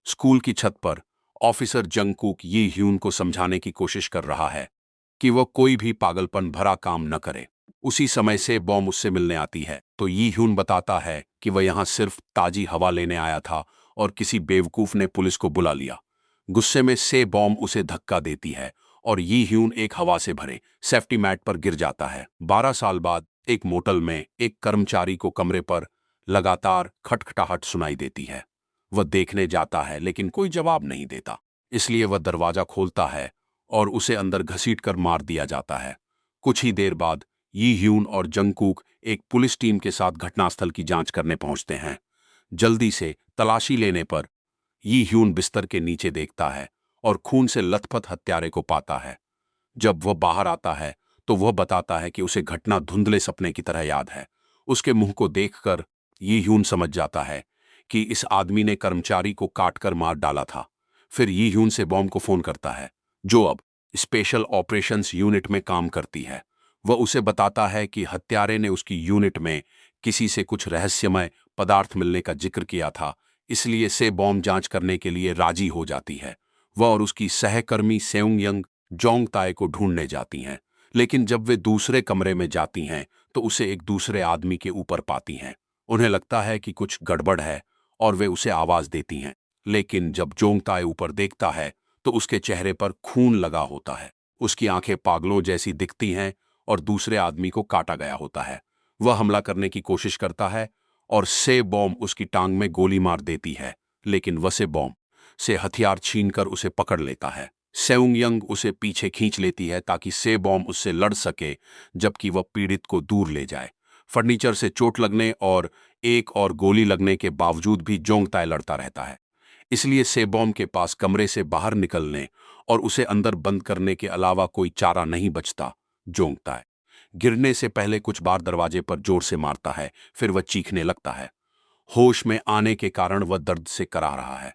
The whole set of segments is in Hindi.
स्कूल की छत पर ऑफिसर जंगकुक यी ह्यून को समझाने की कोशिश कर रहा है कि वह कोई भी पागलपन भरा काम न करे। उसी समय से बॉम उससे मिलने आती है तो यी ह्यून बताता है कि वह यहाँ सिर्फ ताजी हवा लेने आया था और किसी बेवकूफ ने पुलिस को बुला लिया। गुस्से में से बॉम उसे धक्का देती है और यी ह्यून एक हवा से भरे सेफ्टी मैट पर गिर जाता है। 12 साल बाद एक मोटल में एक कर्मचारी को कमरे पर लगातार खटखटाहट सुनाई देती है। वह देखने जाता है लेकिन कोई जवाब नहीं देता, इसलिए वह दरवाजा खोलता है और उसे अंदर घसीटकर मार दिया जाता है। कुछ ही देर बाद यी ह्यून और जंगकुक एक पुलिस टीम के साथ घटनास्थल की जांच करने पहुंचते हैं। जल्दी से तलाशी लेने पर यी ह्यून बिस्तर के नीचे देखता है और खून से लथपथ हत्यारे को पाता है। जब वह बाहर आता है तो वह बताता है कि उसे घटना धुंधले सपने की तरह याद है। उसके मुंह को देखकर यी ह्यून समझ जाता है कि इस आदमी ने कर्मचारी को काटकर मार डाला था। फिर यी ह्यून से बॉम्ब को फोन करता है, जो अब स्पेशल ऑपरेशंस यूनिट में काम करती है। वह उसे बताता है कि हत्यारे ने उसकी यूनिट में किसी से कुछ रहस्यमय पदार्थ मिलने का जिक्र किया था, इसलिए से बॉम्ब जांच करने के लिए राजी हो जाती है। वह और उसकी सहकर्मी सेउंग यंग जोंग ताए को ढूंढने जाती हैं, लेकिन जब वे दूसरे कमरे में जाती हैं तो उसे एक दूसरे आदमी के ऊपर पाती हैं। उन्हें लगता है कि कुछ गड़बड़ है और वे उसे आवाज देती हैं, लेकिन जब जोंग ताए ऊपर देखता है तो उसके चेहरे पर खून लगा होता है। उसकी आंखें पागलों जैसी दिखती हैं और दूसरे आदमी को काटा गया होता है। वह हमला करने की कोशिश करता है और से बॉम्ब उसकी टांग में गोली मार देती है, लेकिन वह से बॉम्ब से हथियार छीनकर उसे पकड़ लेता है। सेउंग यंग उसे पीछे खींच लेती है ताकि से बॉम्ब उससे लड़ सके, जबकि वह पीड़ित को दूर ले जाए। फर्नीचर से चोट लगने और एक और गोली लगने के बावजूद भी जोंग ताए लड़ता रहता है, इसलिए से बॉम्ब के पास कमरे से बाहर निकलने और उसे अंदर बंद करने के अलावा कोई चारा नहीं बचता। जोंग ताए गिरने से पहले कुछ बार दरवाजे पर जोर से मारता है, फिर वह चीखने लगता है। होश में आने के कारण वह दर्द से करा रहा है।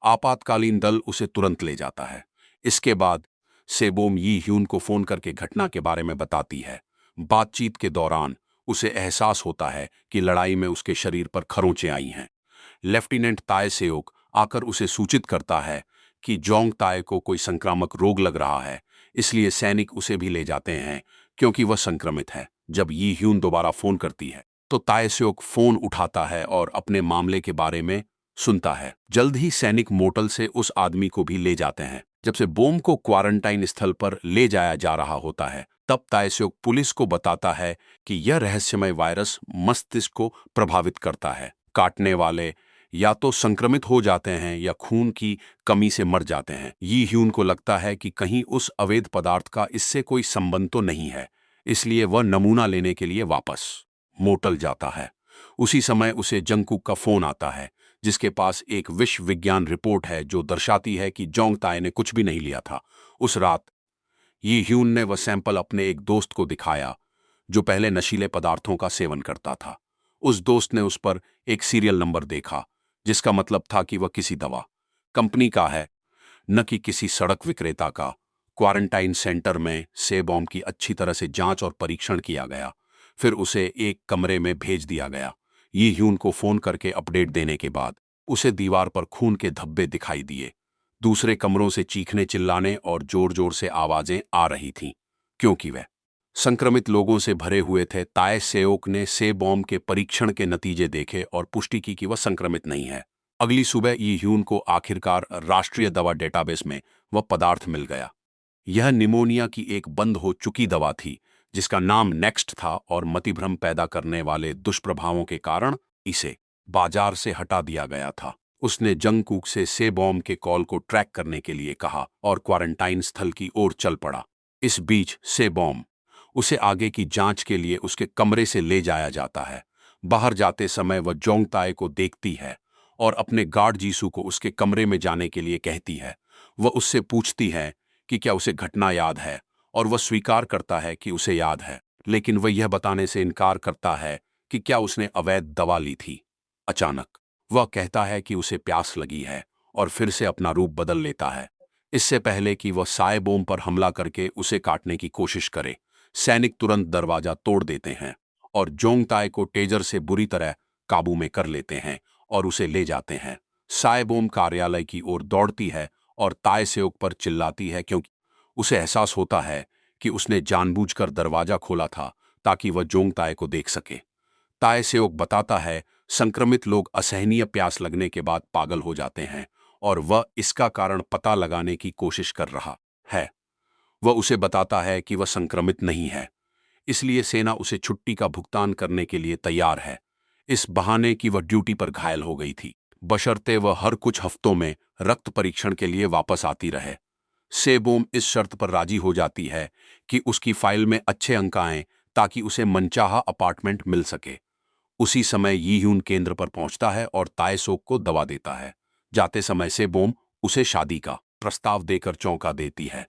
आपातकालीन दल उसे तुरंत ले जाता है। इसके बाद सेबोम यी ह्यून को फोन करके घटना के बारे में बताती है। बातचीत के दौरान उसे एहसास होता है कि लड़ाई में उसके शरीर पर खरोंचें आई हैं। लेफ्टिनेंट ताए सेओक आकर उसे सूचित करता है कि जोंग ताए को कोई संक्रामक रोग लग रहा है, इसलिए सैनिक उसे भी ले जाते हैं क्योंकि वह संक्रमित है। जब यी ह्यून दोबारा फोन करती है तो ताए सेओक फोन उठाता है और अपने मामले के बारे में सुनता है। जल्द ही सैनिक मोटल से उस आदमी को भी ले जाते हैं। जब से बोम को क्वारंटाइन स्थल पर ले जाया जा रहा होता है, तब ताएस्योक पुलिस को बताता है कि यह रहस्यमय वायरस मस्तिष्क को प्रभावित करता है। काटने वाले या तो संक्रमित हो जाते हैं या खून की कमी से मर जाते हैं। यी ह्यून को लगता है कि कहीं उस अवैध पदार्थ का इससे कोई संबंध तो नहीं है, इसलिए वह नमूना लेने के लिए वापस मोटल जाता है। उसी समय उसे जंगकुक का फोन आता है, जिसके पास एक विश्व विज्ञान रिपोर्ट है जो दर्शाती है कि जोंग ताए ने कुछ भी नहीं लिया था। उस रात यी ह्यून ने वह सैंपल अपने एक दोस्त को दिखाया जो पहले नशीले पदार्थों का सेवन करता था। उस दोस्त ने उस पर एक सीरियल नंबर देखा, जिसका मतलब था कि वह किसी दवा कंपनी का है, न कि किसी सड़क विक्रेता का। क्वारंटाइन सेंटर में से बॉम्ब की अच्छी तरह से जांच और परीक्षण किया गया, फिर उसे एक कमरे में भेज दिया गया। यी ह्यून को फोन करके अपडेट देने के बाद उसे दीवार पर खून के धब्बे दिखाई दिए। दूसरे कमरों से चीखने चिल्लाने और जोर जोर से आवाजें आ रही थीं, क्योंकि वे संक्रमित लोगों से भरे हुए थे। ताए सेओक ने से बॉम्ब के परीक्षण के नतीजे देखे और पुष्टि की कि वह संक्रमित नहीं है। अगली सुबह यी ह्यून को आखिरकार राष्ट्रीय दवा डेटाबेस में वह पदार्थ मिल गया। यह निमोनिया की एक बंद हो चुकी दवा थी जिसका नाम नेक्स्ट था और मतिभ्रम पैदा करने वाले दुष्प्रभावों के कारण इसे बाजार से हटा दिया गया था। उसने जंगकुक से बॉम्ब के कॉल को ट्रैक करने के लिए कहा और क्वारंटाइन स्थल की ओर चल पड़ा। इस बीच से बॉम्ब उसे आगे की जांच के लिए उसके कमरे से ले जाया जाता है। बाहर जाते समय वह जोंग ताए को देखती है और अपने गार्ड जीसू को उसके कमरे में जाने के लिए कहती है। वह उससे पूछती है कि क्या उसे घटना याद है, और वह स्वीकार करता है कि उसे याद है, लेकिन वह यह बताने से इनकार करता है कि क्या उसने अवैध दवा ली थी। अचानक वह कहता है कि उसे प्यास लगी है और फिर से अपना रूप बदल लेता है। इससे पहले कि वह साए बोम पर हमला करके उसे काटने की कोशिश करे, सैनिक तुरंत दरवाजा तोड़ देते हैं और जोंग ताए को टेजर से बुरी तरह काबू में कर लेते हैं और उसे ले जाते हैं। साएबोम कार्यालय की ओर दौड़ती है और ताय सेओक पर चिल्लाती है क्योंकि उसे एहसास होता है कि उसने जानबूझकर दरवाजा खोला था ताकि वह जोंगताए को देख सके। ताय सेओक बताता है संक्रमित लोग असहनीय प्यास लगने के बाद पागल हो जाते हैं और वह इसका कारण पता लगाने की कोशिश कर रहा है। वह उसे बताता है कि वह संक्रमित नहीं है, इसलिए सेना उसे छुट्टी का भुगतान करने के लिए तैयार है, इस बहाने कि वह ड्यूटी पर घायल हो गई थी, बशर्ते वह हर कुछ हफ्तों में रक्त परीक्षण के लिए वापस आती रहे। सेबोम इस शर्त पर राजी हो जाती है कि उसकी फाइल में अच्छे अंक आएं ताकि उसे मनचाहा अपार्टमेंट मिल सके। उसी समय यीह्यून केंद्र पर पहुंचता है और तायसोक को दवा देता है। जाते समय सेबोम उसे शादी का प्रस्ताव देकर चौंका देती है।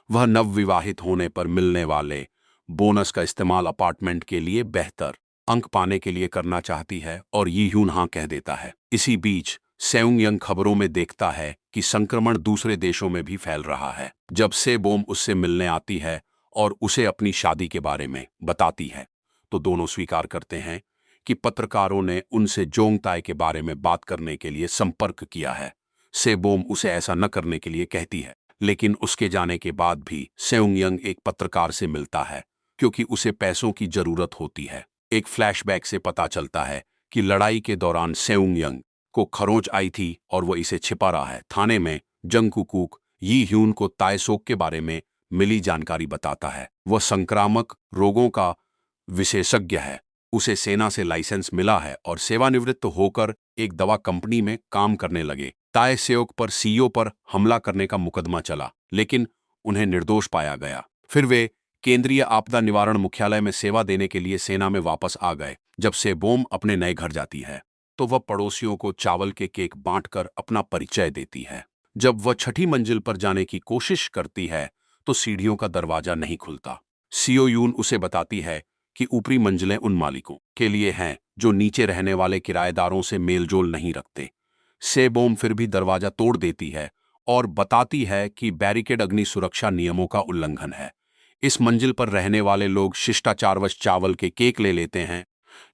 वह नवविवाहित होने पर मिलने वाले बोनस का इस्तेमाल अपार्टमेंट के लिए बेहतर अंक पाने के लिए करना चाहती है और यीह्यून हाँ कह देता है। इसी बीच सेउंग खबरों में देखता है कि संक्रमण दूसरे देशों में भी फैल रहा है। जब सेबोम उससे मिलने आती है और उसे अपनी शादी के बारे में बताती है, तो दोनों स्वीकार करते हैं कि पत्रकारों ने उनसे जोंगताए के बारे में बात करने के लिए संपर्क किया है। सेबोम उसे ऐसा न करने के लिए कहती है, लेकिन उसके जाने के बाद भी सेउंग एक पत्रकार से मिलता है क्योंकि उसे पैसों की जरूरत होती है। एक फ्लैशबैक से पता चलता है कि लड़ाई के दौरान सेउंग को खरोंच आई थी और वह इसे छिपा रहा है। थाने में जंगकुक यीह्यून को तायसोक के बारे में मिली जानकारी बताता है। वह संक्रामक रोगों का विशेषज्ञ है, उसे सेना से लाइसेंस मिला है और सेवानिवृत्त होकर एक दवा कंपनी में काम करने लगे। ताय सेओक पर सीईओ पर हमला करने का मुकदमा चला, लेकिन उन्हें निर्दोष पाया गया। फिर वे केंद्रीय आपदा निवारण मुख्यालय में सेवा देने के लिए सेना में वापस आ गए। जब सेबोम अपने नए घर जाती है तो वह पड़ोसियों को चावल के केक बांटकर अपना परिचय देती है। जब वह छठी मंजिल पर जाने की कोशिश करती है तो सीढ़ियों का दरवाजा नहीं खुलता। सीओ उसे बताती है कि ऊपरी मंजिलें उन मालिकों के लिए हैं जो नीचे रहने वाले किराएदारों से मेलजोल नहीं रखते। सेबोम फिर भी दरवाजा तोड़ देती है और बताती है कि बैरिकेड अग्नि सुरक्षा नियमों का उल्लंघन है। इस मंजिल पर रहने वाले लोग शिष्टाचारवश चावल के केक ले लेते हैं,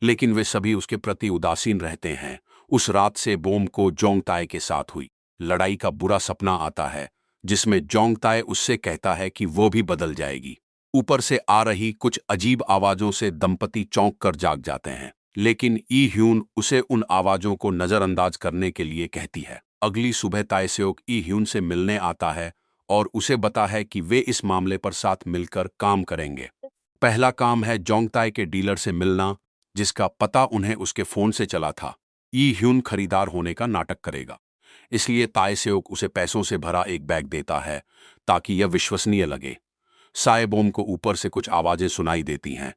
लेकिन वे सभी उसके प्रति उदासीन रहते हैं। उस रात से बोम को जोंगताए के साथ हुई लड़ाई का बुरा सपना आता है, जिसमें जोंगताए उससे कहता है कि वो भी बदल जाएगी। ऊपर से आ रही कुछ अजीब आवाजों से दंपति चौंक कर जाग जाते हैं, लेकिन यीह्यून उसे उन आवाजों को नजरअंदाज करने के लिए कहती है। अगली सुबह तायसेओक यीह्यून से मिलने आता है और उसे बता है कि वे इस मामले पर साथ मिलकर काम करेंगे। पहला काम है जोंगताए के डीलर से मिलना, जिसका पता उन्हें उसके फोन से चला था। यीह्यून खरीदार होने का नाटक करेगा, इसलिए तायसेओक उसे पैसों से भरा एक बैग देता है ताकि यह विश्वसनीय लगे। साएबोम को ऊपर से कुछ आवाजें सुनाई देती हैं,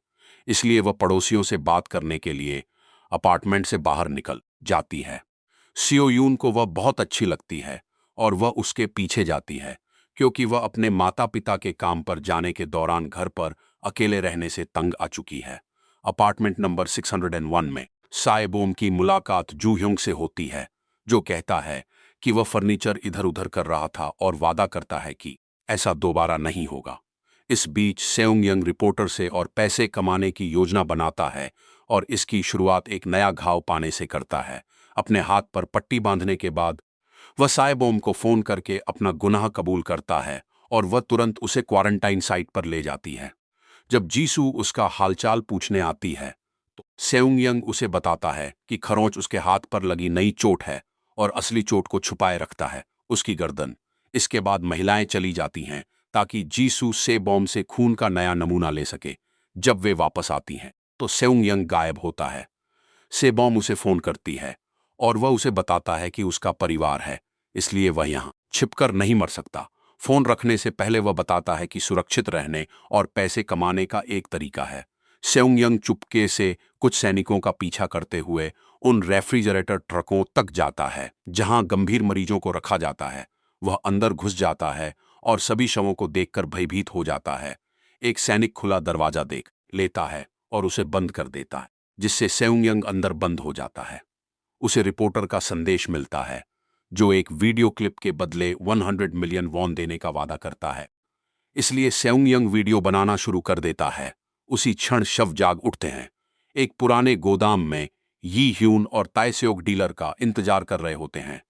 इसलिए वह पड़ोसियों से बात करने के लिए अपार्टमेंट से बाहर निकल जाती है। सियोयून को वह बहुत अच्छी लगती है और वह उसके पीछे जाती है क्योंकि वह अपने माता पिता के काम पर जाने के दौरान घर पर अकेले रहने से तंग आ चुकी है। अपार्टमेंट नंबर 601 में साएबोम की मुलाकात जूह्योंग से होती है, जो कहता है कि वह फर्नीचर इधर उधर कर रहा था और वादा करता है कि ऐसा दोबारा नहीं होगा। इस बीच सेउंग रिपोर्टर से और पैसे कमाने की योजना बनाता है और इसकी शुरुआत एक नया घाव पाने से करता है। अपने हाथ पर पट्टी बांधने के बाद वह साएबोम को फोन करके अपना गुनाह कबूल करता है और वह तुरंत उसे क्वारंटाइन साइट पर ले जाती है। जब जीसू उसका हालचाल पूछने आती है तो सेउंग उसे बताता है कि खरोंच उसके हाथ पर लगी नई चोट है और असली चोट को छुपाए रखता है, उसकी गर्दन। इसके बाद महिलाएं चली जाती हैं ताकि जीसू सेबोम से खून का नया नमूना ले सके। जब वे वापस आती हैं तो सेउंग गायब होता है। सेबोम उसे फोन करती है और वह उसे बताता है कि उसका परिवार है, इसलिए वह यहाँ छिपकर नहीं मर सकता। फोन रखने से पहले वह बताता है कि सुरक्षित रहने और पैसे कमाने का एक तरीका है। सेउंग चुपके से कुछ सैनिकों का पीछा करते हुए उन रेफ्रिजरेटर ट्रकों तक जाता है जहां गंभीर मरीजों को रखा जाता है। वह अंदर घुस जाता है और सभी शवों को देखकर भयभीत हो जाता है। एक सैनिक खुला दरवाजा देख लेता है और उसे बंद कर देता है, जिससे सेउंग अंदर बंद हो जाता है। उसे रिपोर्टर का संदेश मिलता है, जो एक वीडियो क्लिप के बदले 100 मिलियन वॉन देने का वादा करता है। इसलिए सेउंग वीडियो बनाना शुरू कर देता है। उसी क्षण शव जाग उठते हैं। एक पुराने गोदाम में यी ह्यून और तायसेओक डीलर का इंतजार कर रहे होते हैं।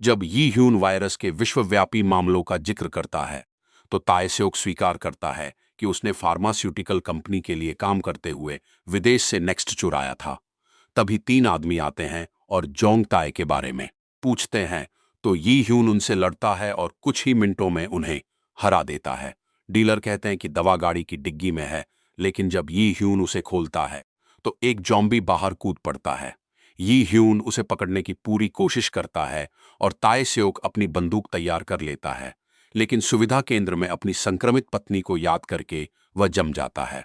जब यी ह्यून वायरस के विश्वव्यापी मामलों का जिक्र करता है तो तायसेओक स्वीकार करता है कि उसने फार्मास्यूटिकल कंपनी के लिए काम करते हुए विदेश से नेक्स्ट चुराया था। तभी 3 आदमी आते हैं और जोंग ताय के बारे में पूछते हैं, तो यी ह्यून उनसे लड़ता है और कुछ ही मिनटों में उन्हें हरा देता है। डीलर कहते हैं कि दवा गाड़ी की डिग्गी में है, लेकिन जब यी ह्यून उसे खोलता है तो एक जॉम्बी बाहर कूद पड़ता है। यी ह्यून उसे पकड़ने की पूरी कोशिश करता है और तायसेओक अपनी बंदूक तैयार कर लेता है, लेकिन सुविधा केंद्र में अपनी संक्रमित पत्नी को याद करके वह जम जाता है।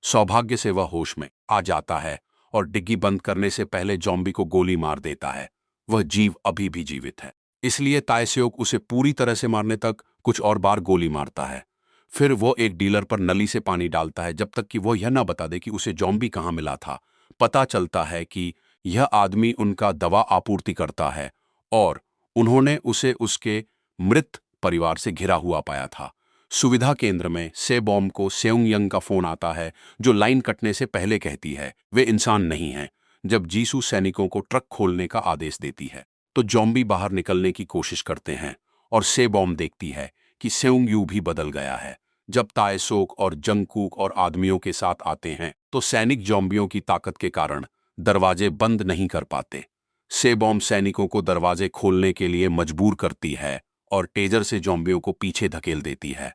सौभाग्य से वह होश में आ जाता है और डिग्गी बंद करने से पहले जॉम्बी को गोली मार देता है। वह जीव अभी भी जीवित है, इसलिए तायसेओक उसे पूरी तरह से मारने तक कुछ और बार गोली मारता है। फिर वो एक डीलर पर नली से पानी डालता है जब तक कि वो यह ना बता दे कि उसे जॉम्बी कहाँ मिला था। पता चलता है कि यह आदमी उनका दवा आपूर्ति करता है और उन्होंने उसे उसके मृत परिवार से घिरा हुआ पाया था। सुविधा केंद्र में सेबॉम को सेउंग यंग का फोन आता है, जो लाइन कटने से पहले कहती है वे इंसान नहीं हैं। जब जीसू सैनिकों को ट्रक खोलने का आदेश देती है तो जॉम्बी बाहर निकलने की कोशिश करते हैं और सेबॉम देखती है कि सेउंग यू भी बदल गया है। जब तायसोक और जंगकूक और आदमियों के साथ आते हैं तो सैनिक जॉम्बियों की ताकत के कारण दरवाजे बंद नहीं कर पाते। सेबॉम सैनिकों को दरवाजे खोलने के लिए मजबूर करती है और टेजर से जॉम्बियों को पीछे धकेल देती है।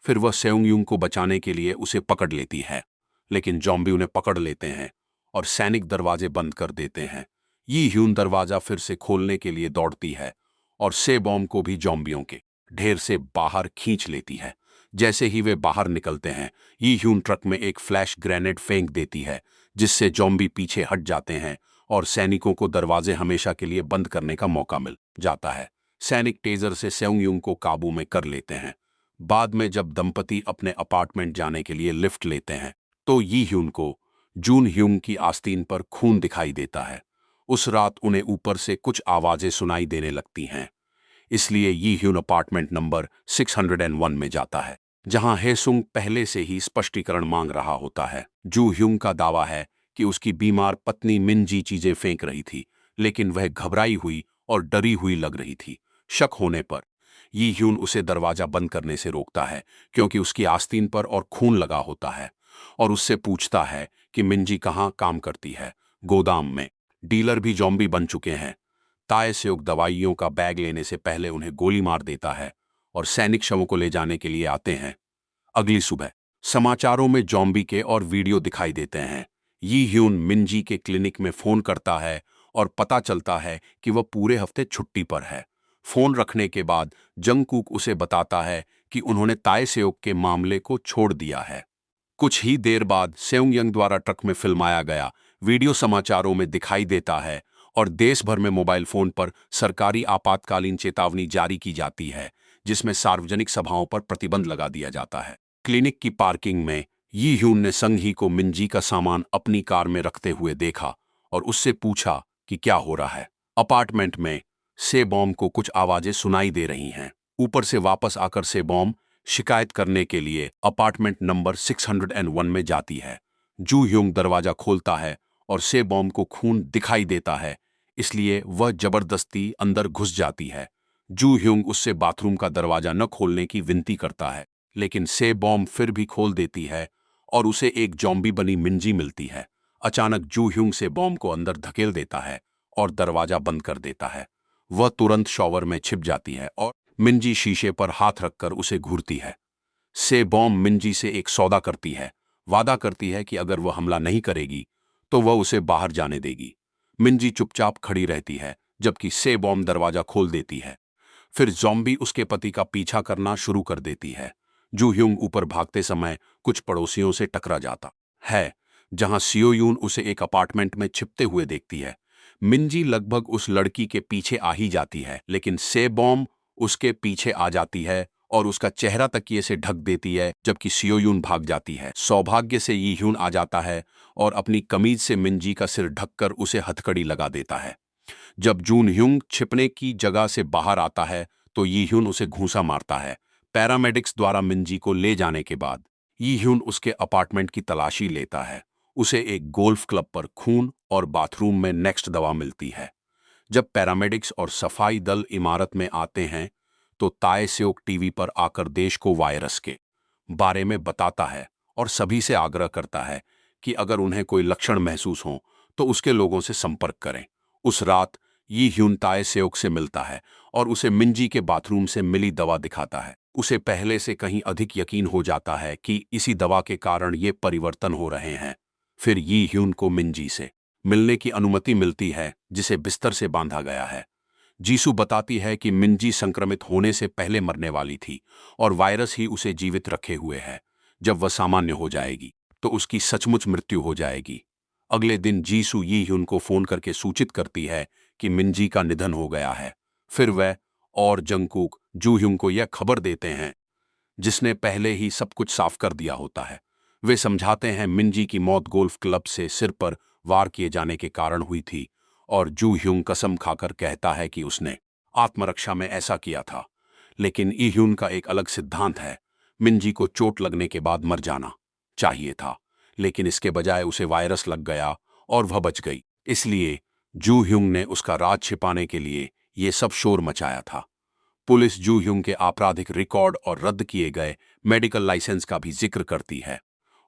फिर वह सेउंगयूंग को बचाने के लिए उसे पकड़ लेती है, लेकिन जॉम्बी उन्हें पकड़ लेते हैं और सैनिक दरवाजे बंद कर देते हैं। यी ह्यून दरवाजा फिर से खोलने के लिए दौड़ती है और सेबॉम को भी जॉम्बियों के ढेर से बाहर खींच लेती है। जैसे ही वे बाहर निकलते हैं, यी ह्यून ट्रक में एक फ्लैश ग्रेनेड फेंक देती है, जिससे जॉम्बी पीछे हट जाते हैं और सैनिकों को दरवाजे हमेशा के लिए बंद करने का मौका मिल जाता है। सैनिक टेजर से सेउंगयूंग को काबू में कर लेते हैं। बाद में जब दंपति अपने अपार्टमेंट जाने के लिए लिफ्ट लेते हैं तो यी ह्यून को जून ह्यूंग की आस्तीन पर खून दिखाई देता है। उस रात उन्हें ऊपर से कुछ आवाजें सुनाई देने लगती हैं, इसलिए यी ह्यून अपार्टमेंट नंबर 601 में जाता है, जहां हेसुंग पहले से ही स्पष्टीकरण मांग रहा होता है। जू ह्यूंग का दावा है कि उसकी बीमार पत्नी मिनजी चीजें फेंक रही थी, लेकिन वह घबराई हुई और डरी हुई लग रही थी। शक होने पर यी ह्यून उसे दरवाजा बंद करने से रोकता है, क्योंकि उसकी आस्तीन पर और खून लगा होता है, और उससे पूछता है कि मिनजी कहाँ काम करती है। गोदाम में। डीलर भी जॉम्बी बन चुके हैं। तायसेओक दवाइयों का बैग लेने से पहले उन्हें गोली मार देता है और सैनिक शवों को ले जाने के लिए आते हैं। अगली सुबह समाचारों में जॉम्बी के और वीडियो दिखाई देते हैं। यी ह्यून मिनजी के क्लिनिक में फोन करता है और पता चलता है कि वह पूरे हफ्ते छुट्टी पर है। फोन रखने के बाद जंगकूक उसे बताता है कि उन्होंने तायसेओक के मामले को छोड़ दिया है। कुछ ही देर बाद सेउंगयंग द्वारा ट्रक में फिल्माया गया वीडियो समाचारों में दिखाई देता है और देश भर में मोबाइल फोन पर सरकारी आपातकालीन चेतावनी जारी की जाती है, जिसमें सार्वजनिक सभाओं पर प्रतिबंध लगा दिया जाता है। क्लिनिक की पार्किंग में यी ह्यून ने संघी को मिनजी का सामान अपनी कार में रखते हुए देखा और उससे पूछा कि क्या हो रहा है। अपार्टमेंट में सेबॉम को कुछ आवाजें सुनाई दे रही हैं। ऊपर से वापस आकर सेबॉम शिकायत करने के लिए अपार्टमेंट नंबर 601 में जाती है। जू ह्यूंग दरवाजा खोलता है और सेबॉम को खून दिखाई देता है, इसलिए वह जबरदस्ती अंदर घुस जाती है। जू ह्यूंग उससे बाथरूम का दरवाजा न खोलने की विनती करता है, लेकिन सेबॉम फिर भी खोल देती है और उसे एक जॉम्बी बनी मिंजी मिलती है। अचानक जू ह्यूंग सेबॉम को अंदर धकेल देता है और दरवाजा बंद कर देता है। वह तुरंत शॉवर में छिप जाती है और मिंजी शीशे पर हाथ रखकर उसे घूरती है। सेबॉम मिंजी से एक सौदा करती है। वादा करती है कि अगर वह हमला नहीं करेगी तो वह उसे बाहर जाने देगी। मिंजी चुपचाप खड़ी रहती है जबकि सेबॉम दरवाजा खोल देती है। फिर जॉम्बी उसके पति का पीछा करना शुरू कर देती है। जू ह्यूंग ऊपर भागते समय कुछ पड़ोसियों से टकरा जाता है, जहां सियोयून उसे एक अपार्टमेंट में छिपते हुए देखती है। मिंजी लगभग उस लड़की के पीछे आ ही जाती है, लेकिन सेबॉम उसके पीछे आ जाती है और उसका चेहरा तकिए से ढक देती है, जबकि सियोयून भाग जाती है। सौभाग्य से यी ह्यून आ जाता है और अपनी कमीज से मिंजी का सिर ढककर उसे हथकड़ी लगा देता है। जब जून ह्यूंग छिपने की जगह से बाहर आता है तो यी ह्यून उसे घूंसा मारता है। पैरामेडिक्स द्वारा मिंजी को ले जाने के बाद यी ह्यून उसके अपार्टमेंट की तलाशी लेता है। उसे एक गोल्फ क्लब पर खून और बाथरूम में नेक्स्ट दवा मिलती है। जब पैरामेडिक्स और सफाई दल इमारत में आते हैं तो ताए सेओक टीवी पर आकर देश को वायरस के बारे में बताता है और सभी से आग्रह करता है कि अगर उन्हें कोई लक्षण महसूस हो तो उसके लोगों से संपर्क करें। उस रात यी ह्यून ताए सेओक से मिलता है और उसे मिंजी के बाथरूम से मिली दवा दिखाता है। उसे पहले से कहीं अधिक यकीन हो जाता है कि इसी दवा के कारण ये परिवर्तन हो रहे हैं। फिर यी ह्यून को मिंजी से मिलने की अनुमति मिलती है जिसे बिस्तर से बांधा गया है। जीसू बताती है कि मिंजी संक्रमित होने से पहले मरने वाली थी और वायरस ही उसे जीवित रखे हुए है। जब वह सामान्य हो जाएगी तो उसकी सचमुच मृत्यु हो जाएगी। अगले दिन जीसू यी ह्यून को फोन करके सूचित करती है कि मिंजी का निधन हो गया है। फिर वह और जंगकुक जू ह्यून को यह खबर देते हैं जिसने पहले ही सब कुछ साफ कर दिया होता है। वे समझाते हैं मिंजी की मौत गोल्फ क्लब से सिर पर वार किए जाने के कारण हुई थी और जू ह्यून कसम खाकर कहता है कि उसने आत्मरक्षा में ऐसा किया था। लेकिन ई ह्यून का एक अलग सिद्धांत है। मिंजी को चोट लगने के बाद मर जाना चाहिए था, लेकिन इसके बजाय उसे वायरस लग गया और वह बच गई। इसलिए जू ह्यून ने उसका राज छिपाने के लिए ये सब शोर मचाया था। पुलिस जू ह्यून के आपराधिक रिकॉर्ड और रद्द किए गए मेडिकल लाइसेंस का भी जिक्र करती है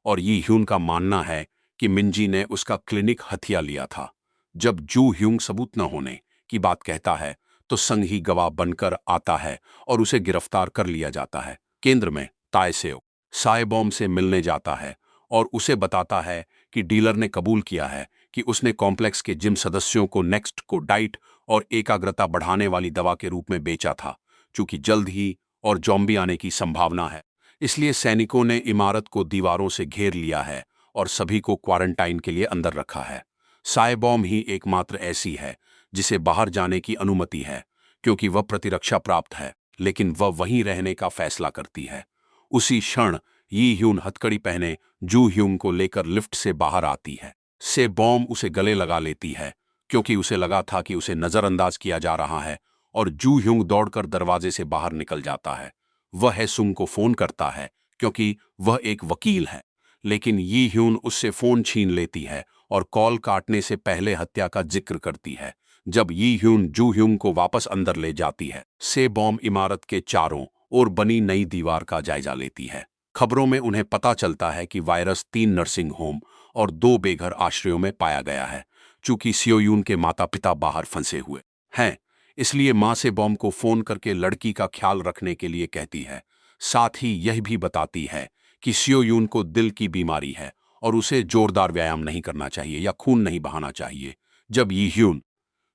और यी ह्यून का मानना है कि मिंजी ने उसका क्लिनिक हथिया लिया था। जब जू ह्यूंग सबूत न होने की बात कहता है तो संग ही गवाह बनकर आता है और उसे गिरफ्तार कर लिया जाता है। केंद्र में ताए सेओक साएबॉम से मिलने जाता है और उसे बताता है कि डीलर ने कबूल किया है कि उसने कॉम्प्लेक्स के जिम सदस्यों को नेक्स्ट को डाइट और एकाग्रता बढ़ाने वाली दवा के रूप में बेचा था। चूंकि जल्द ही और जॉम्बी आने की संभावना है, इसलिए सैनिकों ने इमारत को दीवारों से घेर लिया है और सभी को क्वारंटाइन के लिए अंदर रखा है। साएबॉम ही एकमात्र ऐसी है जिसे बाहर जाने की अनुमति है क्योंकि वह प्रतिरक्षा प्राप्त है, लेकिन वह वहीं रहने का फैसला करती है। उसी क्षण यी ह्यून हथकड़ी पहने जू ह्यूंग को लेकर लिफ्ट से बाहर आती है। से बॉम उसे गले लगा लेती है क्योंकि उसे लगा था कि उसे नजरअंदाज किया जा रहा है और जू ह्यूंग दौड़कर दरवाजे से बाहर निकल जाता है। वह हैसुंग को फोन करता है क्योंकि वह एक वकील है, लेकिन यी ह्यून उससे फोन छीन लेती है और कॉल काटने से पहले हत्या का जिक्र करती है। जब यी ह्यून जू ह्यूंग को वापस अंदर ले जाती है, से बॉम इमारत के चारों ओर बनी नई दीवार का जायजा लेती है। खबरों में उन्हें पता चलता है कि वायरस 3 नर्सिंग होम और 2 बेघर आश्रयों में पाया गया है। चूंकि सियोयून के माता पिता बाहर फंसे हुए हैं, इसलिए मां से बॉम को फोन करके लड़की का ख्याल रखने के लिए कहती है। साथ ही यह भी बताती है कि सियोयून को दिल की बीमारी है और उसे जोरदार व्यायाम नहीं करना चाहिए या खून नहीं बहाना चाहिए। जब यी ह्यून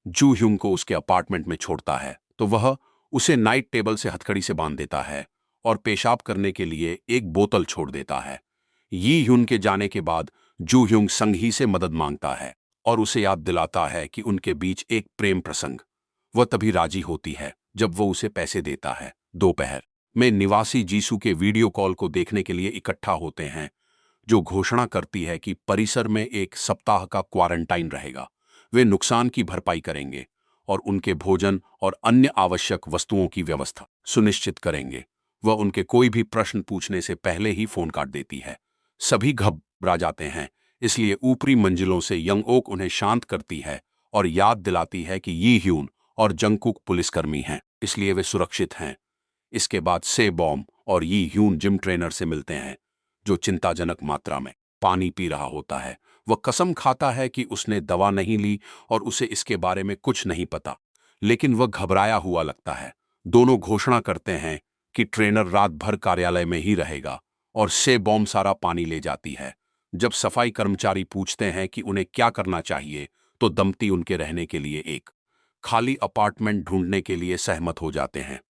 जू ह्यूंग को उसके अपार्टमेंट में छोड़ता है तो वह उसे नाइट टेबल से हथकड़ी से बांध देता है और पेशाब करने के लिए एक बोतल छोड़ देता है। यी ह्यून के जाने के बाद जू ह्यूंग संग ही से मदद मांगता है और उसे याद दिलाता है कि उनके बीच एक प्रेम प्रसंग। वह तभी राजी होती है जब वो उसे पैसे देता है। दोपहर में निवासी जीसू के वीडियो कॉल को देखने के लिए इकट्ठा होते हैं, जो घोषणा करती है कि परिसर में 1 सप्ताह का क्वारंटाइन रहेगा। वे नुकसान की भरपाई करेंगे और उनके भोजन और अन्य आवश्यक वस्तुओं की व्यवस्था सुनिश्चित करेंगे। वह उनके कोई भी प्रश्न पूछने से पहले ही फोन काट देती है। सभी घबरा जाते हैं, इसलिए ऊपरी मंजिलों से यंग ओक उन्हें शांत करती है और याद दिलाती है कि यी ह्यून और जंगकुक पुलिसकर्मी हैं, इसलिए वे सुरक्षित हैं। इसके बाद से बॉम और यी ह्यून जिम ट्रेनर से मिलते हैं, जो चिंताजनक मात्रा में पानी पी रहा होता है। वह कसम खाता है कि उसने दवा नहीं ली और उसे इसके बारे में कुछ नहीं पता, लेकिन वह घबराया हुआ लगता है। दोनों घोषणा करते हैं कि ट्रेनर रात भर कार्यालय में ही रहेगा और से बॉम सारा पानी ले जाती है। जब सफाई कर्मचारी पूछते हैं कि उन्हें क्या करना चाहिए, तो दंपति उनके रहने के लिए एक खाली अपार्टमेंट ढूंढने के लिए सहमत हो जाते हैं।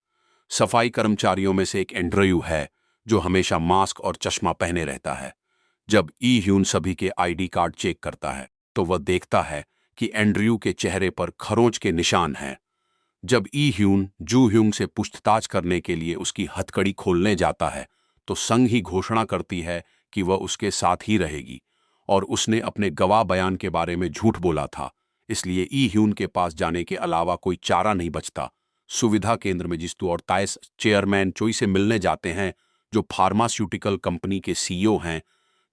सफाई कर्मचारियों में से एक एंड्रयू है, जो हमेशा मास्क और चश्मा पहने रहता है। जब ई ह्यून सभी के आईडी कार्ड चेक करता है तो वह देखता है कि एंड्रयू के चेहरे पर खरोंच के निशान हैं। जब ई ह्यून जू ह्यूंग से पूछताछ करने के लिए उसकी हथकड़ी खोलने जाता है तो संग ही घोषणा करती है कि वह उसके साथ ही रहेगी और उसने अपने गवाह बयान के बारे में झूठ बोला था। इसलिए ई ह्यून के पास जाने के अलावा कोई चारा नहीं बचता। सुविधा केंद्र में जिस्तु और ताइस चेयरमैन चोई से मिलने जाते हैं, जो फार्मास्यूटिकल कंपनी के सीईओ हैं,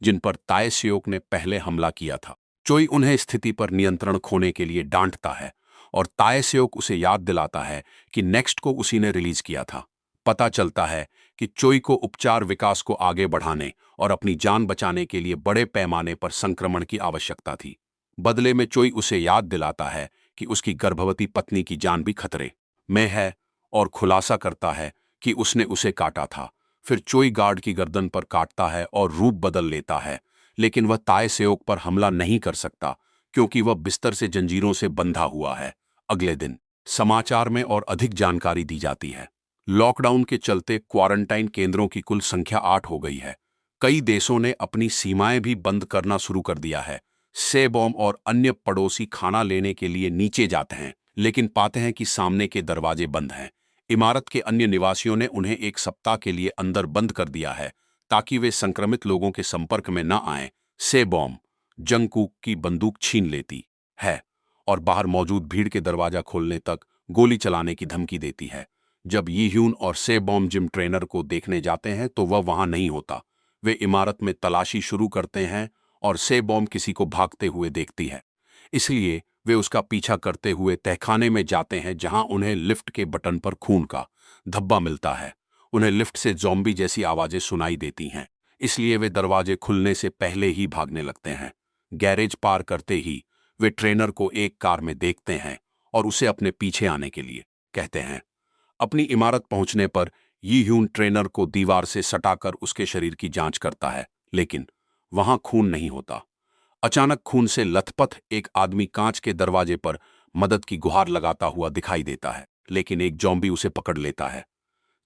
जिन पर ताय सेओक ने पहले हमला किया था। चोई उन्हें स्थिति पर नियंत्रण खोने के लिए डांटता है और ताय सेओक उसे याद दिलाता है कि नेक्स्ट को उसी ने रिलीज किया था। पता चलता है कि चोई को उपचार विकास को आगे बढ़ाने और अपनी जान बचाने के लिए बड़े पैमाने पर संक्रमण की आवश्यकता थी। बदले में चोई उसे याद दिलाता है कि उसकी गर्भवती पत्नी की जान भी खतरे में है और खुलासा करता है कि उसने उसे काटा था। फिर चोई गार्ड की गर्दन पर काटता है और रूप बदल लेता है, लेकिन वह ताय सेओक पर हमला नहीं कर सकता क्योंकि वह बिस्तर से जंजीरों से बंधा हुआ है। अगले दिन समाचार में और अधिक जानकारी दी जाती है। लॉकडाउन के चलते क्वारंटाइन केंद्रों की कुल संख्या 8 हो गई है। कई देशों ने अपनी सीमाएं भी बंद करना शुरू कर दिया है। सेबॉम और अन्य पड़ोसी खाना लेने के लिए नीचे जाते हैं, लेकिन पाते हैं कि सामने के दरवाजे बंद हैं। इमारत के अन्य निवासियों ने उन्हें एक सप्ताह के लिए अंदर बंद कर दिया है ताकि वे संक्रमित लोगों के संपर्क में न आएं। सेबॉम जंगकुक की बंदूक छीन लेती है और बाहर मौजूद भीड़ के दरवाजा खोलने तक गोली चलाने की धमकी देती है। जब यी ह्यून और सेबॉम जिम ट्रेनर को देखने जाते हैं तो वह वहां नहीं होता। वे इमारत में तलाशी शुरू करते हैं और सेबॉम किसी को भागते हुए देखती है, इसलिए वे उसका पीछा करते हुए तहखाने में जाते हैं जहां उन्हें लिफ्ट के बटन पर खून का धब्बा मिलता है। उन्हें लिफ्ट से ज़ॉम्बी जैसी आवाजें सुनाई देती हैं, इसलिए वे दरवाजे खुलने से पहले ही भागने लगते हैं। गैरेज पार करते ही वे ट्रेनर को एक कार में देखते हैं और उसे अपने पीछे आने के लिए कहते हैं। अपनी इमारत पहुंचने पर यी ह्यून ट्रेनर को दीवार से सटाकर उसके शरीर की जांच करता है, लेकिन वहां खून नहीं होता। अचानक खून से लथपथ एक आदमी कांच के दरवाजे पर मदद की गुहार लगाता हुआ दिखाई देता है, लेकिन एक ज़ॉम्बी उसे पकड़ लेता है।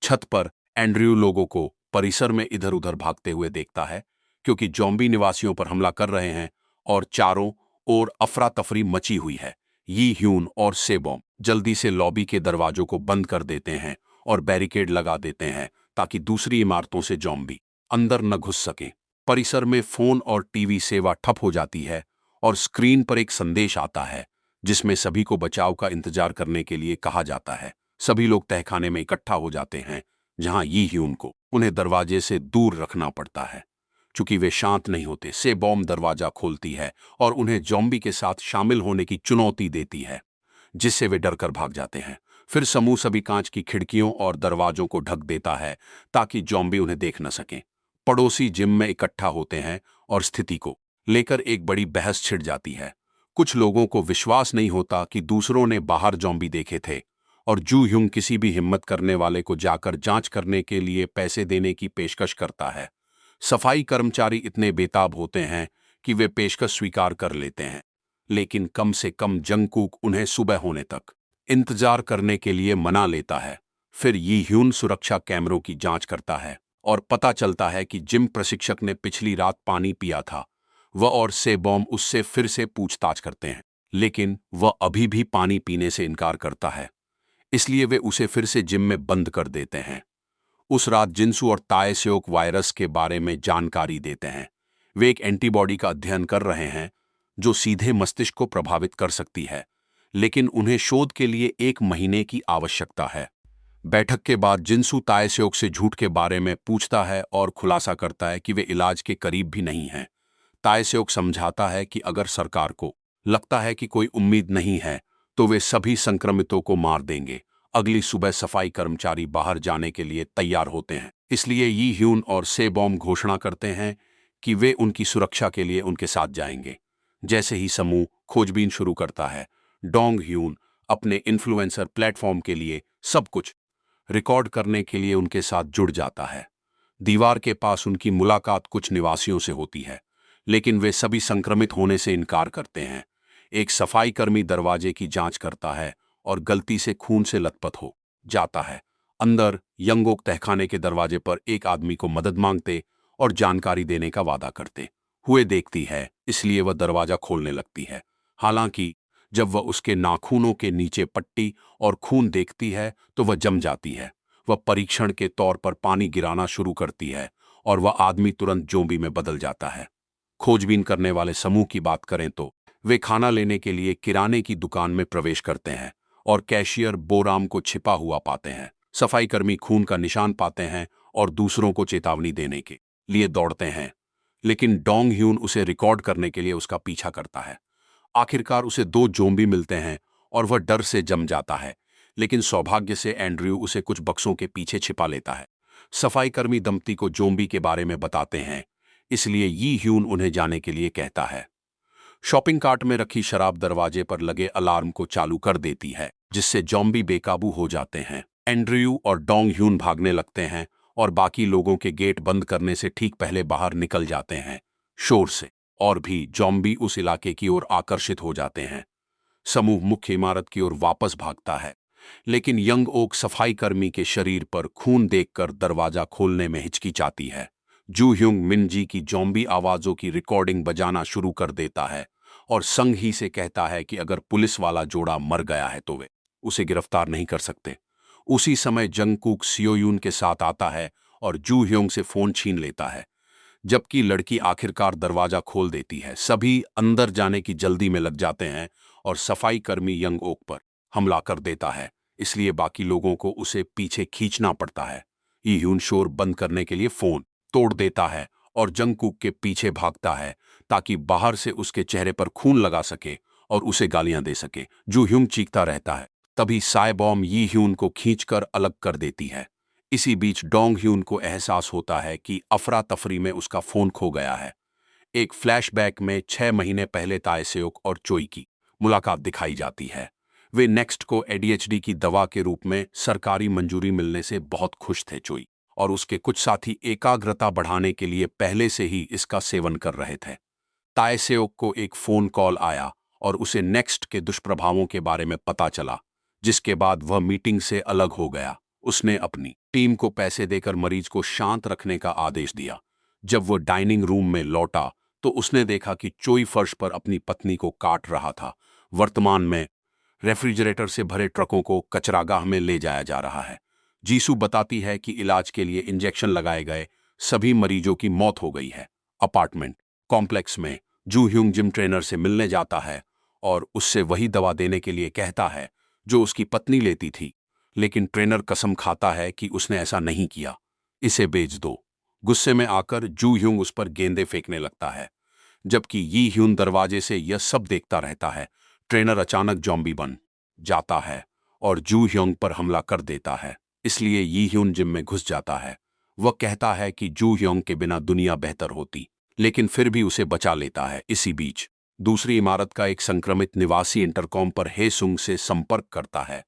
छत पर एंड्रयू लोगों को परिसर में इधर उधर भागते हुए देखता है क्योंकि ज़ॉम्बी निवासियों पर हमला कर रहे हैं और चारों ओर अफरा तफरी मची हुई है। यी ह्यून और सेबॉम जल्दी से लॉबी के दरवाजों को बंद कर देते हैं और बैरिकेड लगा देते हैं ताकि दूसरी इमारतों से ज़ॉम्बी अंदर न घुस सकें। परिसर में फोन और टीवी सेवा ठप हो जाती है और स्क्रीन पर एक संदेश आता है जिसमें सभी को बचाव का इंतजार करने के लिए कहा जाता है। सभी लोग तहखाने में इकट्ठा हो जाते हैं जहां यी ह्यून को उन्हें दरवाजे से दूर रखना पड़ता है। चूंकि वे शांत नहीं होते, सेबॉम दरवाजा खोलती है और उन्हें ज़ॉम्बी के साथ शामिल होने की चुनौती देती है, जिससे वे डरकर भाग जाते हैं। फिर समूह सभी कांच की खिड़कियों और दरवाजों को ढक देता है ताकि ज़ॉम्बी उन्हें देख न सकें। पड़ोसी जिम में इकट्ठा होते हैं और स्थिति को लेकर एक बड़ी बहस छिड़ जाती है। कुछ लोगों को विश्वास नहीं होता कि दूसरों ने बाहर ज़ॉम्बी देखे थे और जू ह्यूंग किसी भी हिम्मत करने वाले को जाकर जांच करने के लिए पैसे देने की पेशकश करता है। सफाई कर्मचारी इतने बेताब होते हैं कि वे पेशकश स्वीकार कर लेते हैं, लेकिन कम से कम जंगकुक उन्हें सुबह होने तक इंतजार करने के लिए मना लेता है। फिर यी ह्यून सुरक्षा कैमरों की जांच करता है और पता चलता है कि जिम प्रशिक्षक ने पिछली रात पानी पिया था। वह और सेबॉम उससे फिर से पूछताछ करते हैं, लेकिन वह अभी भी पानी पीने से इनकार करता है, इसलिए वे उसे फिर से जिम में बंद कर देते हैं। उस रात जिनसू और ताय सेओक वायरस के बारे में जानकारी देते हैं। वे एक एंटीबॉडी का अध्ययन कर रहे हैं जो सीधे मस्तिष्क को प्रभावित कर सकती है, लेकिन उन्हें शोध के लिए 1 महीने की आवश्यकता है। बैठक के बाद जिनसू ताय सेओक से झूठ के बारे में पूछता है और खुलासा करता है कि वे इलाज के करीब भी नहीं हैं। ताय सेओक समझाता है कि अगर सरकार को लगता है कि कोई उम्मीद नहीं है तो वे सभी संक्रमितों को मार देंगे। अगली सुबह सफाई कर्मचारी बाहर जाने के लिए तैयार होते हैं, इसलिए यी ह्यून और सेबॉम घोषणा करते हैं कि वे उनकी सुरक्षा के लिए उनके साथ जाएंगे। जैसे ही समूह खोजबीन शुरू करता है, डोंग ह्यून अपने इन्फ्लुएंसर प्लेटफॉर्म के लिए सब कुछ रिकॉर्ड करने के लिए उनके साथ जुड़ जाता है। दीवार के पास उनकी मुलाकात कुछ निवासियों से होती है, लेकिन वे सभी संक्रमित होने से इनकार करते हैं। एक सफाई कर्मी दरवाजे की जांच करता है और गलती से खून से लथपथ हो जाता है। अंदर यंगोक तहखाने के दरवाजे पर एक आदमी को मदद मांगते और जानकारी देने का वादा करते हुए देखती है, इसलिए वह दरवाजा खोलने लगती है। हालांकि जब वह उसके नाखूनों के नीचे पट्टी और खून देखती है तो वह जम जाती है। वह परीक्षण के तौर पर पानी गिराना शुरू करती है और वह आदमी तुरंत ज़ॉम्बी में बदल जाता है। खोजबीन करने वाले समूह की बात करें तो वे खाना लेने के लिए किराने की दुकान में प्रवेश करते हैं और कैशियर बोराम को छिपा हुआ पाते हैं। सफाई कर्मी खून का निशान पाते हैं और दूसरों को चेतावनी देने के लिए दौड़ते हैं, लेकिन डोंग ह्यून उसे रिकॉर्ड करने के लिए उसका पीछा करता है। आखिरकार उसे दो जोम्बी मिलते हैं और वह डर से जम जाता है, लेकिन सौभाग्य से एंड्रयू उसे कुछ बक्सों के पीछे छिपा लेता है। सफाई कर्मी दंपति को जोम्बी के बारे में बताते हैं, इसलिए यी ह्यून उन्हें जाने के लिए कहता है। शॉपिंग कार्ट में रखी शराब दरवाजे पर लगे अलार्म को चालू कर देती है, जिससे जॉम्बी बेकाबू हो जाते हैं। एंड्रयू और डोंग ह्यून भागने लगते हैं और बाकी लोगों के गेट बंद करने से ठीक पहले बाहर निकल जाते हैं शोर से। और भी जॉम्बी उस इलाके की ओर आकर्षित हो जाते हैं। समूह मुख्य इमारत की ओर वापस भागता है, लेकिन यंग ओक सफाई कर्मी के शरीर पर खून देखकर दरवाजा खोलने में हिचकिचाती है। जू ह्यूंग मिनजी की जॉम्बी आवाजों की रिकॉर्डिंग बजाना शुरू कर देता है और संग ही से कहता है कि अगर पुलिस वाला जोड़ा मर गया है तो वे उसे गिरफ्तार नहीं कर सकते। उसी समय जंगकुक सियोयून के साथ आता है और जू ह्योंग से फोन छीन लेता है। जबकि लड़की आखिरकार दरवाजा खोल देती है, सभी अंदर जाने की जल्दी में लग जाते हैं और सफाई कर्मी यंग ओक पर हमला कर देता है, इसलिए बाकी लोगों को उसे पीछे खींचना पड़ता है। ई ह्यून शोर बंद करने के लिए फोन तोड़ देता है और जंगकुक के पीछे भागता है ताकि बाहर से उसके चेहरे पर खून लगा सके और उसे गालियां दे सके। जू ह्यूंग चीखता रहता है, तभी साय बॉम यी ह्यून को खींचकर अलग कर देती है। इसी बीच डोंग ह्यून को एहसास होता है कि अफरा तफरी में उसका फोन खो गया है। एक फ्लैशबैक में 6 महीने पहले ताएसेओक और चोई की मुलाकात दिखाई जाती है। वे नेक्स्ट को एडीएचडी की दवा के रूप में सरकारी मंजूरी मिलने से बहुत खुश थे। चोई और उसके कुछ साथी एकाग्रता बढ़ाने के लिए पहले से ही इसका सेवन कर रहे थे। ताएसेओक को एक फोन कॉल आया और उसे नेक्स्ट के दुष्प्रभावों के बारे में पता चला, जिसके बाद वह मीटिंग से अलग हो गया। उसने अपनी टीम को पैसे देकर मरीज को शांत रखने का आदेश दिया। जब वो डाइनिंग रूम में लौटा तो उसने देखा कि चोई फर्श पर अपनी पत्नी को काट रहा था। वर्तमान में रेफ्रिजरेटर से भरे ट्रकों को कचरागाह में ले जाया जा रहा है। जीसू बताती है कि इलाज के लिए इंजेक्शन लगाए गए सभी मरीजों की मौत हो गई है। अपार्टमेंट कॉम्प्लेक्स में जू ह्यूंग जिम ट्रेनर से मिलने जाता है और उससे वही दवा देने के लिए कहता है जो उसकी पत्नी लेती थी, लेकिन ट्रेनर कसम खाता है कि उसने ऐसा नहीं किया। इसे बेच दो। गुस्से में आकर जू ह्यूंग उस पर गेंदे फेंकने लगता है। जबकि यी ह्यून दरवाजे से यह सब देखता रहता है, ट्रेनर अचानक जॉम्बी बन जाता है और जू ह्योंग पर हमला कर देता है। इसलिए यी ह्यून जिम में घुस जाता है। वह कहता है कि जू ह्योंग के बिना दुनिया बेहतर होती, लेकिन फिर भी उसे बचा लेता है। इसी बीच दूसरी इमारत का एक संक्रमित निवासी इंटरकॉम पर हे सुंग से संपर्क करता है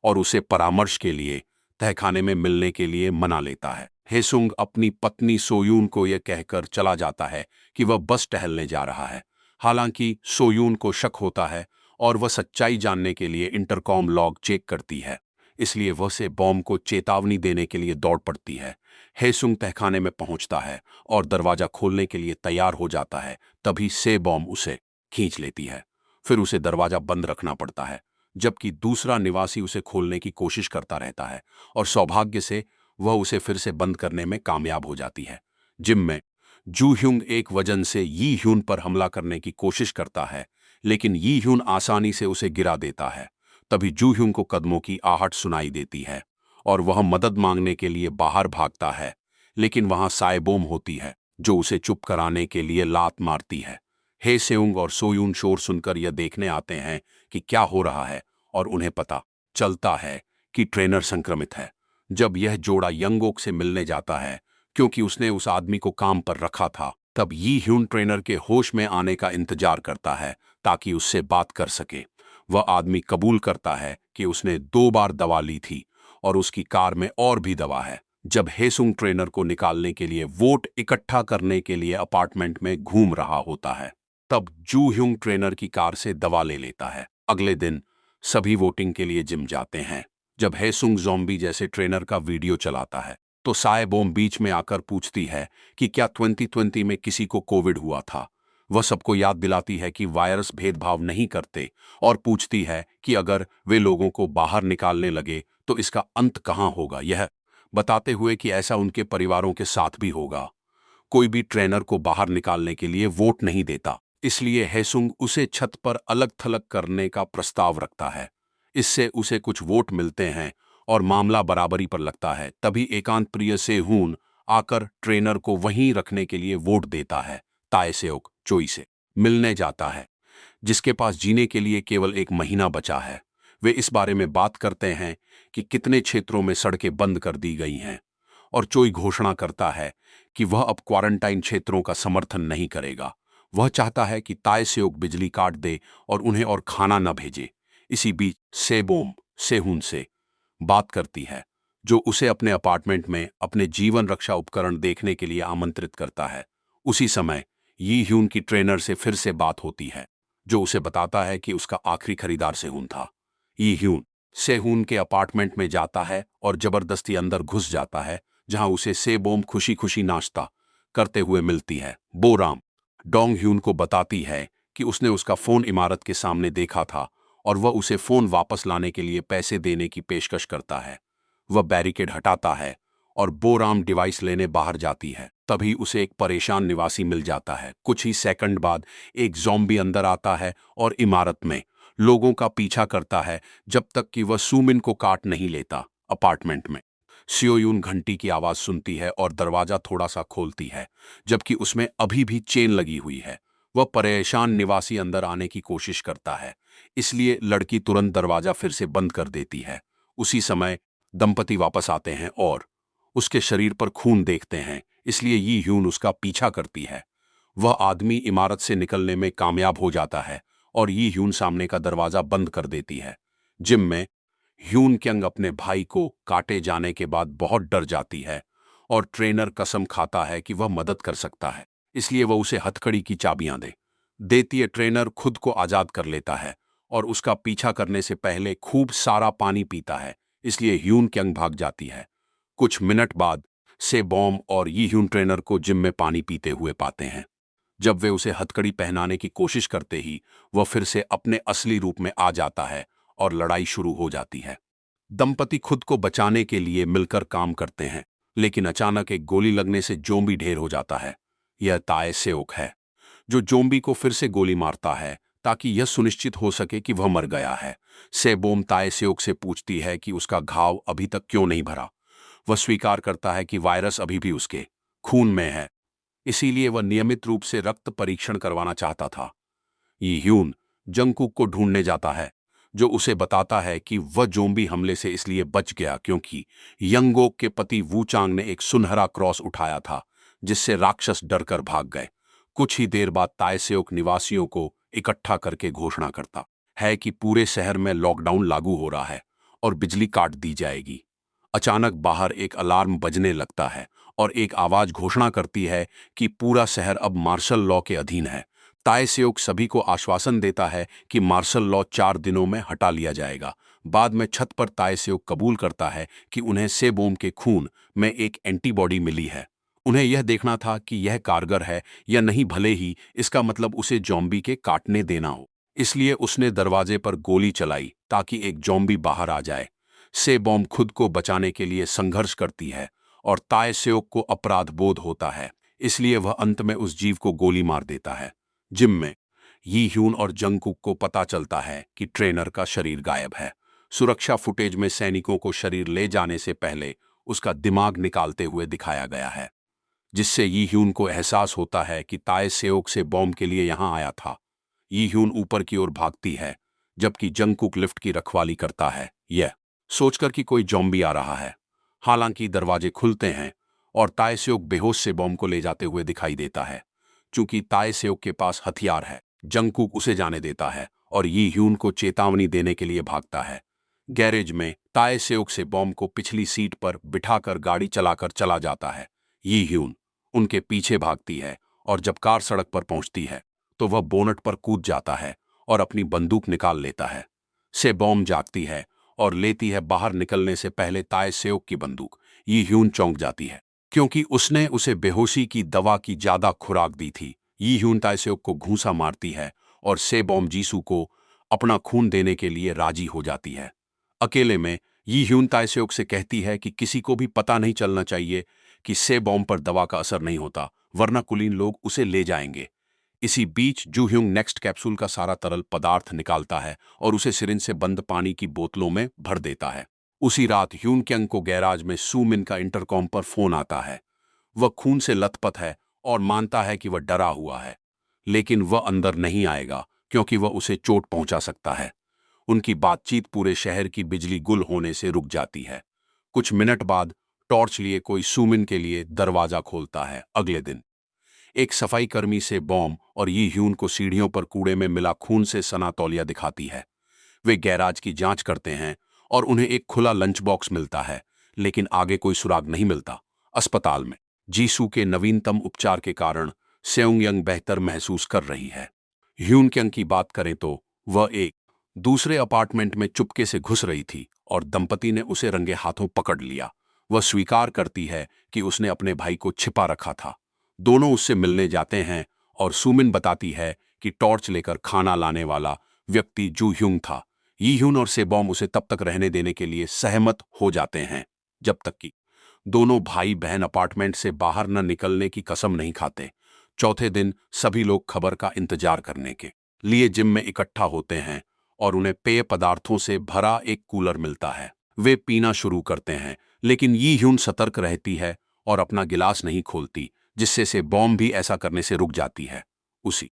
और उसे परामर्श के लिए तहखाने में मिलने के लिए मना लेता है। हेसुंग अपनी पत्नी सोयून को यह कहकर चला जाता है कि वह बस टहलने जा रहा है। हालांकि सोयून को शक होता है और वह सच्चाई जानने के लिए इंटरकॉम लॉग चेक करती है, इसलिए वह से बॉम्ब को चेतावनी देने के लिए दौड़ पड़ती है। हेसुंग तहखाने में पहुंचता है और दरवाजा खोलने के लिए तैयार हो जाता है, तभी से बॉम्ब उसे खींच लेती है। फिर उसे दरवाजा बंद रखना पड़ता है, जबकि दूसरा निवासी उसे खोलने की कोशिश करता रहता है और सौभाग्य से वह उसे फिर से बंद करने में कामयाब हो जाती है। जिम में जू ह्यूंग एक वजन से यी ह्यून पर हमला करने की कोशिश करता है, लेकिन यी ह्यून आसानी से उसे गिरा देता है। तभी जू ह्यूंग को कदमों की आहट सुनाई देती है और वह मदद मांगने के लिए बाहर भागता है, लेकिन वहां सायबोम होती है जो उसे चुप कराने के लिए लात मारती है। हे सेउंग और सोयून शोर सुनकर यह देखने आते हैं कि क्या हो रहा है और उन्हें पता चलता है कि ट्रेनर संक्रमित है। जब यह जोड़ा यंगोक से मिलने जाता है, क्योंकि उसने उस आदमी को काम पर रखा था, तब यी ह्यून ट्रेनर के होश में आने का इंतजार करता है ताकि उससे बात कर सके। वह आदमी कबूल करता है कि उसने 2 बार दवा ली थी और उसकी कार में और भी दवा है। जब हेसुंग ट्रेनर को निकालने के लिए वोट इकट्ठा करने के लिए अपार्टमेंट में घूम रहा होता है, तब जू ह्यूंग ट्रेनर की कार से दवा ले लेता है। अगले दिन सभी वोटिंग के लिए जिम जाते हैं। जब हेसुंग ज़ॉम्बी जैसे ट्रेनर का वीडियो चलाता है तो साय बोम बीच में आकर पूछती है कि क्या 2020 में किसी को कोविड हुआ था। वह सबको याद दिलाती है कि वायरस भेदभाव नहीं करते और पूछती है कि अगर वे लोगों को बाहर निकालने लगे तो इसका अंत कहां होगा, यह बताते हुए कि ऐसा उनके परिवारों के साथ भी होगा। कोई भी ट्रेनर को बाहर निकालने के लिए वोट नहीं देता, इसलिए हेसुंग उसे छत पर अलग थलग करने का प्रस्ताव रखता है। इससे उसे कुछ वोट मिलते हैं और मामला बराबरी पर लगता है। तभी एकांत प्रिय सेहून आकर ट्रेनर को वहीं रखने के लिए वोट देता है। ताए सेओक चोई से मिलने जाता है, जिसके पास जीने के लिए केवल एक महीना बचा है। वे इस बारे में बात करते हैं कि कितने क्षेत्रों में सड़कें बंद कर दी गई हैं, और चोई घोषणा करता है कि वह अब क्वारंटाइन क्षेत्रों का समर्थन नहीं करेगा। वह चाहता है कि ताए सेओक बिजली काट दे और उन्हें और खाना न भेजे। इसी बीच सेबोम सेहुन से बात करती है, जो उसे अपने अपार्टमेंट में अपने जीवन रक्षा उपकरण देखने के लिए आमंत्रित करता है। उसी समय यी ह्यून की ट्रेनर से फिर से बात होती है, जो उसे बताता है कि उसका आखिरी खरीदार सेहून था। यी ह्यून सेहून के अपार्टमेंट में जाता है और जबरदस्ती अंदर घुस जाता है, जहां उसे सेबोम खुशी खुशी नाश्ता करते हुए मिलती है। बोराम डोंग ह्यून को बताती है कि उसने उसका फोन इमारत के सामने देखा था और वह उसे फोन वापस लाने के लिए पैसे देने की पेशकश करता है। वह बैरिकेड हटाता है और बोराम डिवाइस लेने बाहर जाती है। तभी उसे एक परेशान निवासी मिल जाता है। कुछ ही सेकंड बाद एक ज़ॉम्बी अंदर आता है और इमारत में लोगों का पीछा करता है जब तक कि वह सुमिन को काट नहीं लेता। अपार्टमेंट में सियोयून घंटी की आवाज सुनती है और दरवाजा थोड़ा सा खोलती है, जबकि उसमें अभी भी चेन लगी हुई है। वह परेशान निवासी अंदर आने की कोशिश करता है, इसलिए लड़की तुरंत दरवाजा फिर से बंद कर देती है। उसी समय दंपति वापस आते हैं और उसके शरीर पर खून देखते हैं, इसलिए यी ह्यून उसका पीछा करती है। वह आदमी इमारत से निकलने में कामयाब हो जाता है और यी ह्यून सामने का दरवाजा बंद कर देती है। जिम में ह्यून क्यंग अपने भाई को काटे जाने के बाद बहुत डर जाती है और ट्रेनर कसम खाता है कि वह मदद कर सकता है, इसलिए वह उसे हथकड़ी की चाबियां देती है। ट्रेनर खुद को आजाद कर लेता है और उसका पीछा करने से पहले खूब सारा पानी पीता है, इसलिए ह्यून क्यंग भाग जाती है। कुछ मिनट बाद से बॉम और यी ह्यून ट्रेनर को जिम में पानी पीते हुए पाते हैं। जब वे उसे हथकड़ी पहनाने की कोशिश करते ही वह फिर से अपने असली रूप में आ जाता है और लड़ाई शुरू हो जाती है। दंपति खुद को बचाने के लिए मिलकर काम करते हैं, लेकिन अचानक एक गोली लगने से जोम्बी ढेर हो जाता है। यह ताए सेओक है, जो जोम्बी को फिर से गोली मारता है ताकि यह सुनिश्चित हो सके कि वह मर गया है। सेबोम ताए सेओक से पूछती है कि उसका घाव अभी तक क्यों नहीं भरा। वह स्वीकार करता है कि वायरस अभी भी उसके खून में है, इसीलिए वह नियमित रूप से रक्त परीक्षण करवाना चाहता था। यी ह्यून जंगकुक को ढूंढने जाता है, जो उसे बताता है कि वह जोम्बी हमले से इसलिए बच गया क्योंकि यंगोक के पति वूचांग ने एक सुनहरा क्रॉस उठाया था, जिससे राक्षस डरकर भाग गए। कुछ ही देर बाद ताएसेओक निवासियों को इकट्ठा करके घोषणा करता है कि पूरे शहर में लॉकडाउन लागू हो रहा है और बिजली काट दी जाएगी। अचानक बाहर एक अलार्म बजने लगता है और एक आवाज घोषणा करती है कि पूरा शहर अब मार्शल लॉ के अधीन है। ताएसेओक सभी को आश्वासन देता है कि मार्शल लॉ 4 दिनों में हटा लिया जाएगा। बाद में छत पर ताएसेओक कबूल करता है कि उन्हें सेबोम के खून में एक एंटीबॉडी मिली है। उन्हें यह देखना था कि यह कारगर है या नहीं, भले ही इसका मतलब उसे जॉम्बी के काटने देना हो। इसलिए उसने दरवाजे पर गोली चलाई ताकि एक जॉम्बी बाहर आ जाए। सेबोम खुद को बचाने के लिए संघर्ष करती है और ताएसेओक को अपराध बोध होता है, इसलिए वह अंत में उस जीव को गोली मार देता है। जिम में यी ह्यून और जंगकुक को पता चलता है कि ट्रेनर का शरीर गायब है। सुरक्षा फुटेज में सैनिकों को शरीर ले जाने से पहले उसका दिमाग निकालते हुए दिखाया गया है, जिससे यी ह्यून को एहसास होता है कि ताए सेओक से बॉम्ब के लिए यहां आया था। यी ह्यून ऊपर की ओर भागती है, जबकि जंगकुक लिफ्ट की रखवाली करता है, यह सोचकर कि कोई जॉम्बी आ रहा है। हालांकि दरवाजे खुलते हैं और ताए सेओक बेहोश से बॉम्ब को ले जाते हुए दिखाई देता है। चूंकि ताए सेओक के पास हथियार है, जंगकुक उसे जाने देता है और यी ह्यून को चेतावनी देने के लिए भागता है। गैरेज में ताए सेओक से बॉम्ब को पिछली सीट पर बिठाकर गाड़ी चलाकर चला जाता है। यी ह्यून उनके पीछे भागती है और जब कार सड़क पर पहुंचती है तो वह बोनट पर कूद जाता है और अपनी बंदूक निकाल लेता है। से बॉम्ब जागती है और लेती है बाहर निकलने से पहले ताए सेओक की बंदूक। यी ह्यून चौंक जाती है क्योंकि उसने उसे बेहोशी की दवा की ज्यादा खुराक दी थी। यी ह्यून ताएसेओक को घूंसा मारती है और सेबॉम जीसू को अपना खून देने के लिए राजी हो जाती है। अकेले में यी ह्यून ताएसेओक से कहती है कि किसी को भी पता नहीं चलना चाहिए कि सेबॉम पर दवा का असर नहीं होता, वरना कुलीन लोग उसे ले जाएंगे। इसी बीच जू ह्यूंग नेक्स्ट कैप्सूल का सारा तरल पदार्थ निकालता है और उसे सिरिंज से बंद पानी की बोतलों में भर देता है। उसी रात ह्यून क्यंग को गैराज में सू मिन का इंटरकॉम पर फोन आता है। वह खून से लथपथ है और मानता है कि वह डरा हुआ है, लेकिन वह अंदर नहीं आएगा क्योंकि वह उसे चोट पहुंचा सकता है। उनकी बातचीत पूरे शहर की बिजली गुल होने से रुक जाती है। कुछ मिनट बाद टॉर्च लिए कोई सुमिन के लिए दरवाजा खोलता है। अगले दिन एक सफाई कर्मी से बॉम और यी ह्यून को सीढ़ियों पर कूड़े में मिला खून से सना तौलिया दिखाती है। वे गैराज की जांच करते हैं और उन्हें एक खुला लंच बॉक्स मिलता है, लेकिन आगे कोई सुराग नहीं मिलता। अस्पताल में जीसू के नवीनतम उपचार के कारण सेउंग यंग बेहतर महसूस कर रही है। ह्यून क्यंग की बात करें तो वह एक दूसरे अपार्टमेंट में चुपके से घुस रही थी और दंपति ने उसे रंगे हाथों पकड़ लिया। वह स्वीकार करती है कि उसने अपने भाई को छिपा रखा था। दोनों उससे मिलने जाते हैं और सुमिन बताती है कि टॉर्च लेकर खाना लाने वाला व्यक्ति जू ह्यूंग था। यी ह्यून और सेबॉम उसे तब तक रहने देने के लिए सहमत हो जाते हैं जब तक कि दोनों भाई बहन अपार्टमेंट से बाहर न निकलने की कसम नहीं खाते। चौथे दिन सभी लोग खबर का इंतजार करने के लिए जिम में इकट्ठा होते हैं और उन्हें पेय पदार्थों से भरा एक कूलर मिलता है। वे पीना शुरू करते हैं, लेकिन यी ह्यून सतर्क रहती है और अपना गिलास नहीं खोलती, जिससे से बॉम्ब भी ऐसा करने से रुक जाती है। उसी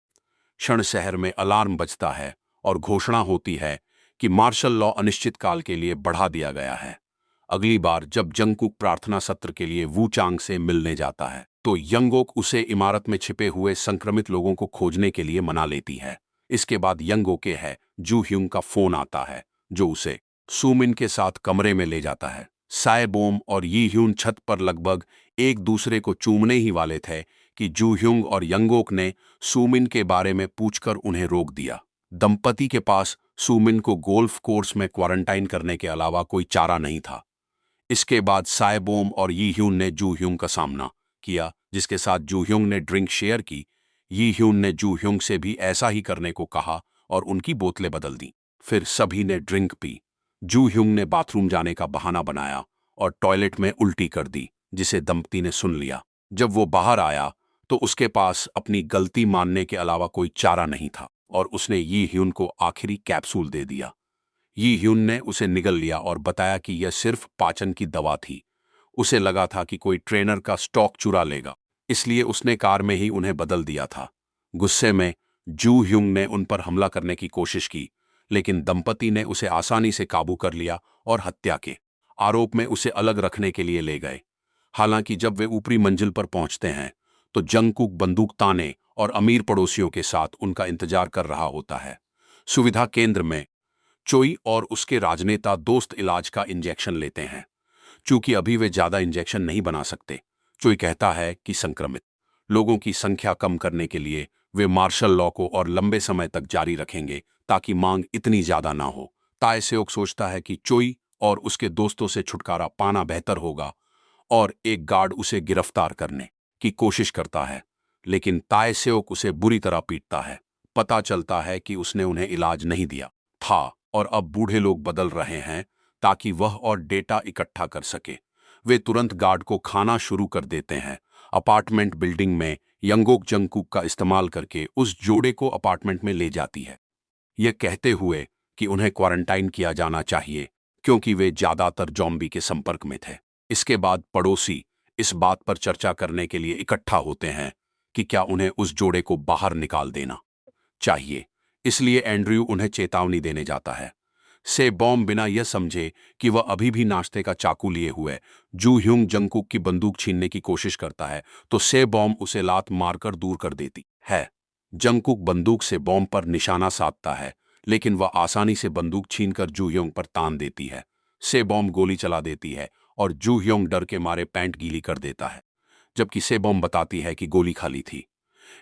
क्षण शहर में अलार्म बजता है और घोषणा होती है कि मार्शल लॉ अनिश्चितकाल के लिए बढ़ा दिया गया है। अगली बार जब जंगकुक प्रार्थना सत्र के लिए वू चांग से मिलने जाता है तो यंगोक उसे इमारत में छिपे हुए संक्रमित लोगों को खोजने के लिए मना लेती है। इसके बाद यंगोके है जू ह्यूंग का फोन आता है, जो उसे सुमिन के साथ कमरे में ले जाता है। साएबोम और यी ह्यून छत पर लगभग एक दूसरे को चूमने ही वाले थे कि जू ह्यूंग और यंगोक ने सुमिन के बारे में पूछकर उन्हें रोक दिया। दंपति के पास सुमिन को गोल्फ कोर्स में क्वारंटाइन करने के अलावा कोई चारा नहीं था। इसके बाद साएबोम और यी ह्यून ने जू ह्यूंग का सामना किया, जिसके साथ जू ह्यूंग ने ड्रिंक शेयर की। यी ह्यून ने जू ह्यूंग से भी ऐसा ही करने को कहा और उनकी बोतलें बदल दी। फिर सभी ने ड्रिंक पी। जू ह्यूंग ने बाथरूम जाने का बहाना बनाया और टॉयलेट में उल्टी कर दी, जिसे दंपति ने सुन लिया। जब वो बाहर आया तो उसके पास अपनी गलती मानने के अलावा कोई चारा नहीं था और उसने यी ह्यून को आखिरी कैप्सूल दे दिया। यी ह्यून ने उसे निगल लिया और बताया कि यह सिर्फ पाचन की दवा थी। उसे लगा था कि कोई ट्रेनर का स्टॉक चुरा लेगा, इसलिए उसने कार में ही उन्हें बदल दिया था। गुस्से में जू ह्यूंग ने उन पर हमला करने की कोशिश की, लेकिन दंपति ने उसे आसानी से काबू कर लिया और हत्या के आरोप में उसे अलग रखने के लिए ले गए। हालांकि जब वे ऊपरी मंजिल पर पहुंचते हैं तो जंगकुक बंदूक ताने और अमीर पड़ोसियों के साथ उनका इंतजार कर रहा होता है। सुविधा केंद्र में चोई और उसके राजनेता दोस्त इलाज का इंजेक्शन लेते हैं। चूंकि अभी वे ज्यादा इंजेक्शन नहीं बना सकते, चोई कहता है कि संक्रमित लोगों की संख्या कम करने के लिए वे मार्शल लॉ को और लंबे समय तक जारी रखेंगे ताकि मांग इतनी ज्यादा ना हो। ताय सेओक सोचता है कि चोई और उसके दोस्तों से छुटकारा पाना बेहतर होगा और एक गार्ड उसे गिरफ्तार करने की कोशिश करता है, लेकिन ताय सेओक उसे बुरी तरह पीटता है। पता चलता है कि उसने उन्हें इलाज नहीं दिया था और अब बूढ़े लोग बदल रहे हैं ताकि वह और डेटा इकट्ठा कर सके। वे तुरंत गार्ड को खाना शुरू कर देते हैं। अपार्टमेंट बिल्डिंग में यंगोक जंगकुक का इस्तेमाल करके उस जोड़े को अपार्टमेंट में ले जाती है, यह कहते हुए कि उन्हें क्वारंटाइन किया जाना चाहिए क्योंकि वे ज्यादातर जॉम्बी के संपर्क में थे। इसके बाद पड़ोसी इस बात पर चर्चा करने के लिए इकट्ठा होते हैं कि क्या उन्हें उस जोड़े को बाहर निकाल देना चाहिए। इसलिए एंड्रयू उन्हें चेतावनी देने जाता है। से बॉम्ब बिना यह समझे कि वह अभी भी नाश्ते का चाकू लिए हुए जू ह्यूंग जंगकुक की बंदूक छीनने की कोशिश करता है तो से बॉम्ब उसे लात मारकर दूर कर देती है। जंगकुक बंदूक से बॉम्ब पर निशाना साधता है, लेकिन वह आसानी से बंदूक छीनकर जू ह्योंग पर तान देती है। से बॉम्ब गोली चला देती है और जू ह्योंग डर के मारे पैंट गीली कर देता है, जबकि से बॉम्ब बताती है कि गोली खाली थी।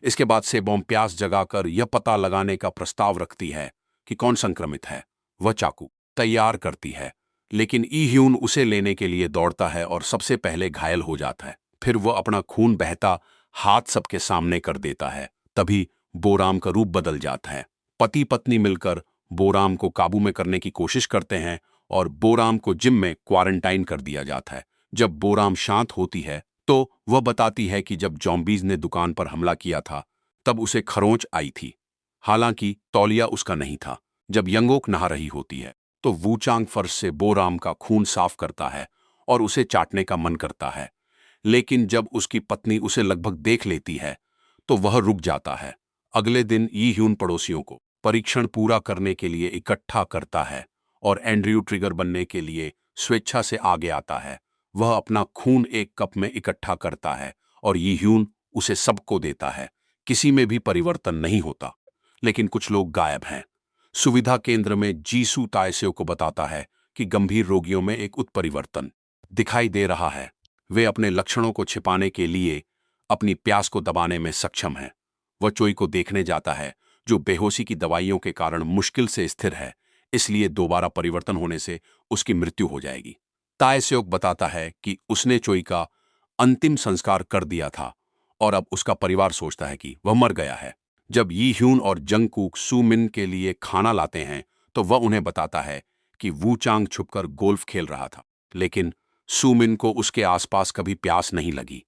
इसके बाद से बॉम्ब प्यास जगाकर यह पता लगाने का प्रस्ताव रखती है कि कौन संक्रमित है। वह चाकू तैयार करती है, लेकिन ई ह्यून उसे लेने के लिए दौड़ता है और सबसे पहले घायल हो जाता है। फिर वह अपना खून बहता हाथ सबके सामने कर देता है। तभी बोराम का रूप बदल जाता है। पति पत्नी मिलकर बोराम को काबू में करने की कोशिश करते हैं और बोराम को जिम में क्वारंटाइन कर दिया जाता है। जब बोराम शांत होती है तो वह बताती है कि जब जॉम्बीज ने दुकान पर हमला किया था तब उसे खरोंच आई थी, हालांकि तौलिया उसका नहीं था। जब यंगोक नहा रही होती है तो वूचांग फर्श से बोराम का खून साफ करता है और उसे चाटने का मन करता है, लेकिन जब उसकी पत्नी उसे लगभग देख लेती है तो वह रुक जाता है। अगले दिन यी ह्यून पड़ोसियों को परीक्षण पूरा करने के लिए इकट्ठा करता है और एंड्रयू ट्रिगर बनने के लिए स्वेच्छा से आगे आता है। वह अपना खून एक कप में इकट्ठा करता है और यी ह्यून उसे सबको देता है। किसी में भी परिवर्तन नहीं होता, लेकिन कुछ लोग गायब हैं। सुविधा केंद्र में जीसू तायसेओ को बताता है कि गंभीर रोगियों में एक उत्परिवर्तन दिखाई दे रहा है। वे अपने लक्षणों को छिपाने के लिए अपनी प्यास को दबाने में सक्षम हैं। वह चोई को देखने जाता है, जो बेहोशी की दवाइयों के कारण मुश्किल से स्थिर है, इसलिए दोबारा परिवर्तन होने से उसकी मृत्यु हो जाएगी। तायसेओक बताता है कि उसने चोई का अंतिम संस्कार कर दिया था और अब उसका परिवार सोचता है कि वह मर गया है। जब यी ह्यून और जंगकुक सुमिन के लिए खाना लाते हैं तो वह उन्हें बताता है कि वू चांग छुपकर गोल्फ खेल रहा था, लेकिन सुमिन को उसके आसपास कभी प्यास नहीं लगी।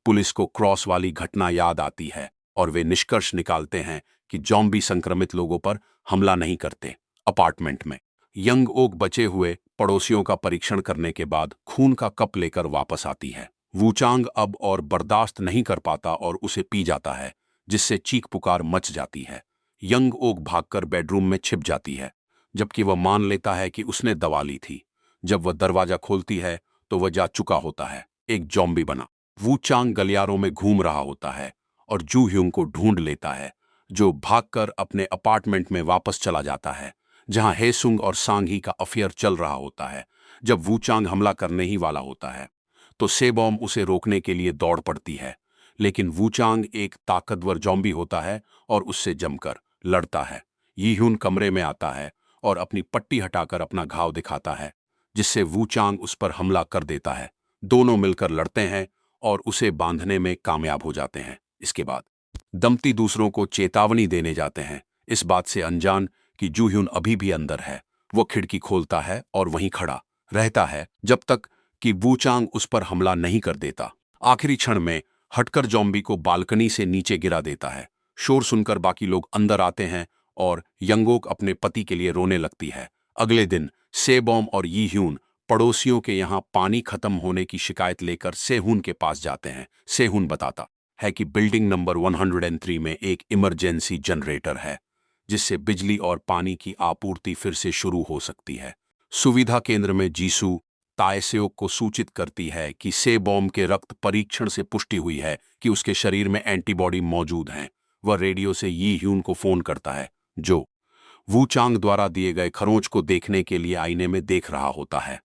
पुलिस को क्रॉस वाली घटना याद आती है और वे निष्कर्ष निकालते हैं कि जॉम्बी संक्रमित लोगों पर हमला नहीं करते। अपार्टमेंट में यंग ओक बचे हुए पड़ोसियों का परीक्षण करने के बाद खून का कप लेकर वापस आती है। वूचांग अब और बर्दाश्त नहीं कर पाता और उसे पी जाता है, जिससे चीख पुकार मच जाती है। यंग ओक भागकर बेडरूम में छिप जाती है, जबकि वह मान लेता है कि उसने दवा ली थी। जब वह दरवाजा खोलती है तो वह जा चुका होता है, एक जॉम्बी बना। वूचांग गलियारों में घूम रहा होता है और जू ह्यूंग को ढूंढ लेता है, जो भागकर अपने अपार्टमेंट में वापस चला जाता है, जहां हेसुंग और सांगी का अफेयर चल रहा होता है। जब वूचांग हमला करने ही वाला होता है तो सेबॉम उसे रोकने के लिए दौड़ पड़ती है, लेकिन वूचांग एक ताकतवर जॉम्बी होता है और उससे जमकर लड़ता है। यी ह्यून कमरे में आता है और अपनी पट्टी हटाकर अपना घाव दिखाता है, जिससे वूचांग उस पर हमला कर देता है। दोनों मिलकर लड़ते हैं और उसे बांधने में कामयाब हो जाते हैं। इसके बाद दंपति दूसरों को चेतावनी देने जाते हैं, इस बात से अनजान कि जू ह्यून अभी भी अंदर है। वो खिड़की खोलता है और वहीं खड़ा रहता है जब तक कि वूचांग उस पर हमला नहीं कर देता। आखिरी क्षण में हटकर जॉम्बी को बालकनी से नीचे गिरा देता है। शोर सुनकर बाकी लोग अंदर आते हैं और यंगोक अपने पति के लिए रोने लगती है। अगले दिन सेबॉम और यी ह्यून पड़ोसियों के यहाँ पानी खत्म होने की शिकायत लेकर सेहून के पास जाते हैं। सेहून बताता है कि बिल्डिंग नंबर 103 में एक इमरजेंसी जनरेटर है, जिससे बिजली और पानी की आपूर्ति फिर से शुरू हो सकती है। सुविधा केंद्र में जीसू तायसेओक को सूचित करती है कि सेबॉम के रक्त परीक्षण से पुष्टि हुई है कि उसके शरीर में एंटीबॉडी मौजूद हैं। वह रेडियो से यी ह्यून को फोन करता है, जो वूचांग द्वारा दिए गए खरोंच को देखने के लिए आईने में देख रहा होता है।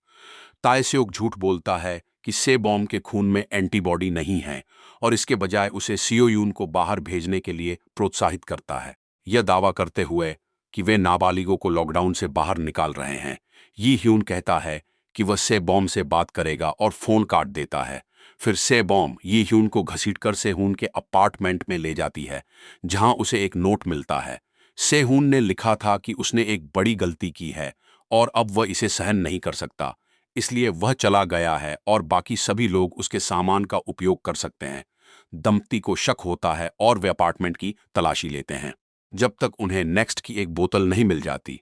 तायसेओक झूठ बोलता है कि सेबॉम के खून में एंटीबॉडी नहीं है और इसके बजाय उसे सियोयून को बाहर भेजने के लिए प्रोत्साहित करता है, यह दावा करते हुए कि वे नाबालिगों को लॉकडाउन से बाहर निकाल रहे हैं। यी ह्यून कहता है कि वह सेबॉम से बात करेगा और फोन काट देता है। फिर सेबॉम यी ह्यून को घसीटकर सेहून के अपार्टमेंट में ले जाती है, जहां उसे एक नोट मिलता है। सेहून ने लिखा था कि उसने एक बड़ी गलती की है और अब वह इसे सहन नहीं कर सकता, इसलिए वह चला गया है और बाकी सभी लोग उसके सामान का उपयोग कर सकते हैं। दंपति को शक होता है और वे अपार्टमेंट की तलाशी लेते हैं, जब तक उन्हें नेक्स्ट की एक बोतल नहीं मिल जाती।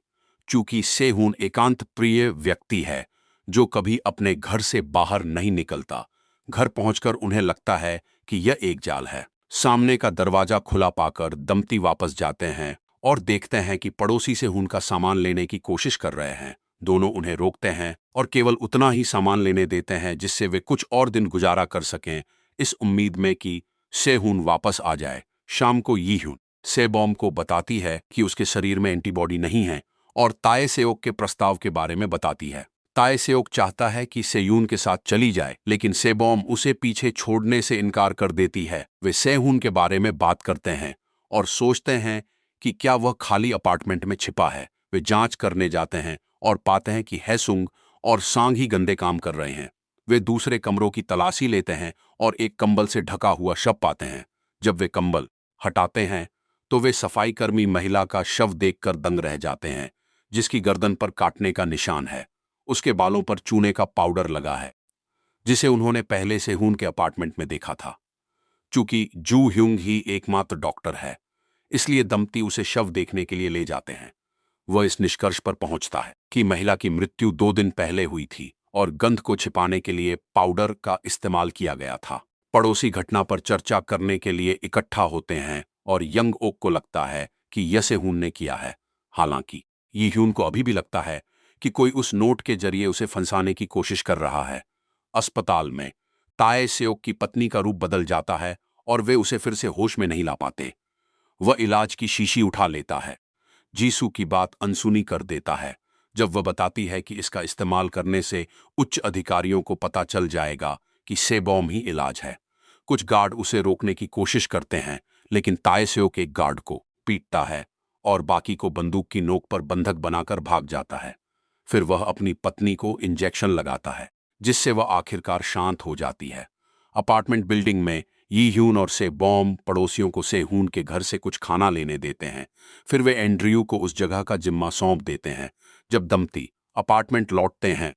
चूंकि सेहून एकांत प्रिय व्यक्ति है जो कभी अपने घर से बाहर नहीं निकलता, घर पहुंचकर उन्हें लगता है कि यह एक जाल है। सामने का दरवाजा खुला पाकर दंपति वापस जाते हैं और देखते हैं कि पड़ोसी सेहून का सामान लेने की कोशिश कर रहे हैं। दोनों उन्हें रोकते हैं और केवल उतना ही सामान लेने देते हैं जिससे वे कुछ और दिन गुजारा कर सकें, इस उम्मीद में कि सेहून वापस आ जाए। शाम को यी ह्यून सेबॉम को बताती है कि उसके शरीर में एंटीबॉडी नहीं है और तायसेओक के प्रस्ताव के बारे में बताती है। तायसेओक चाहता है कि सेयून के साथ चली जाए, लेकिन सेबॉम उसे पीछे छोड़ने से इनकार कर देती है। वे सेहून के बारे में बात करते हैं और सोचते हैं कि क्या वह खाली अपार्टमेंट में छिपा है। वे जांच करने जाते हैं और पाते हैं कि हेसुंग और सांग ही गंदे काम कर रहे हैं। वे दूसरे कमरों की तलाशी लेते हैं और एक कंबल से ढका हुआ शव पाते हैं। जब वे कंबल हटाते हैं तो वे सफाईकर्मी महिला का शव देखकर दंग रह जाते हैं, जिसकी गर्दन पर काटने का निशान है। उसके बालों पर चूने का पाउडर लगा है, जिसे उन्होंने पहले सेहून के अपार्टमेंट में देखा था। चूंकि जू ह्यूंग ही एकमात्र डॉक्टर है, इसलिए दंपति उसे शव देखने के लिए ले जाते हैं। वह इस निष्कर्ष पर पहुंचता है कि महिला की मृत्यु 2 दिन पहले हुई थी और गंध को छिपाने के लिए पाउडर का इस्तेमाल किया गया था। पड़ोसी घटना पर चर्चा करने के लिए इकट्ठा होते हैं और यंग ओक को लगता है कि ये सेहून ने किया है। हालांकि ये ह्यून को अभी भी लगता है कि कोई उस नोट के जरिए उसे फंसाने की कोशिश कर रहा है। अस्पताल में ताए सेओक की पत्नी का रूप बदल जाता है और वे उसे फिर से होश में नहीं ला पाते। वह इलाज की शीशी उठा लेता है। जीसू की बात अनसुनी कर देता है जब वह बताती है कि इसका इस्तेमाल करने से उच्च अधिकारियों को पता चल जाएगा कि सेबॉम ही इलाज है। कुछ गार्ड उसे रोकने की कोशिश करते हैं, लेकिन ताएसेओक एक गार्ड को पीटता है और बाकी को बंदूक की नोक पर बंधक बनाकर भाग जाता है। फिर वह अपनी पत्नी को इंजेक्शन लगाता है, जिससे वह आखिरकार शांत हो जाती है। अपार्टमेंट बिल्डिंग में यी ह्यून और सेबॉम पड़ोसियों को सेहून के घर से कुछ खाना लेने देते हैं। फिर वे एंड्रयू को उस जगह का जिम्मा सौंप देते हैं। जब दंपति अपार्टमेंट लौटते हैं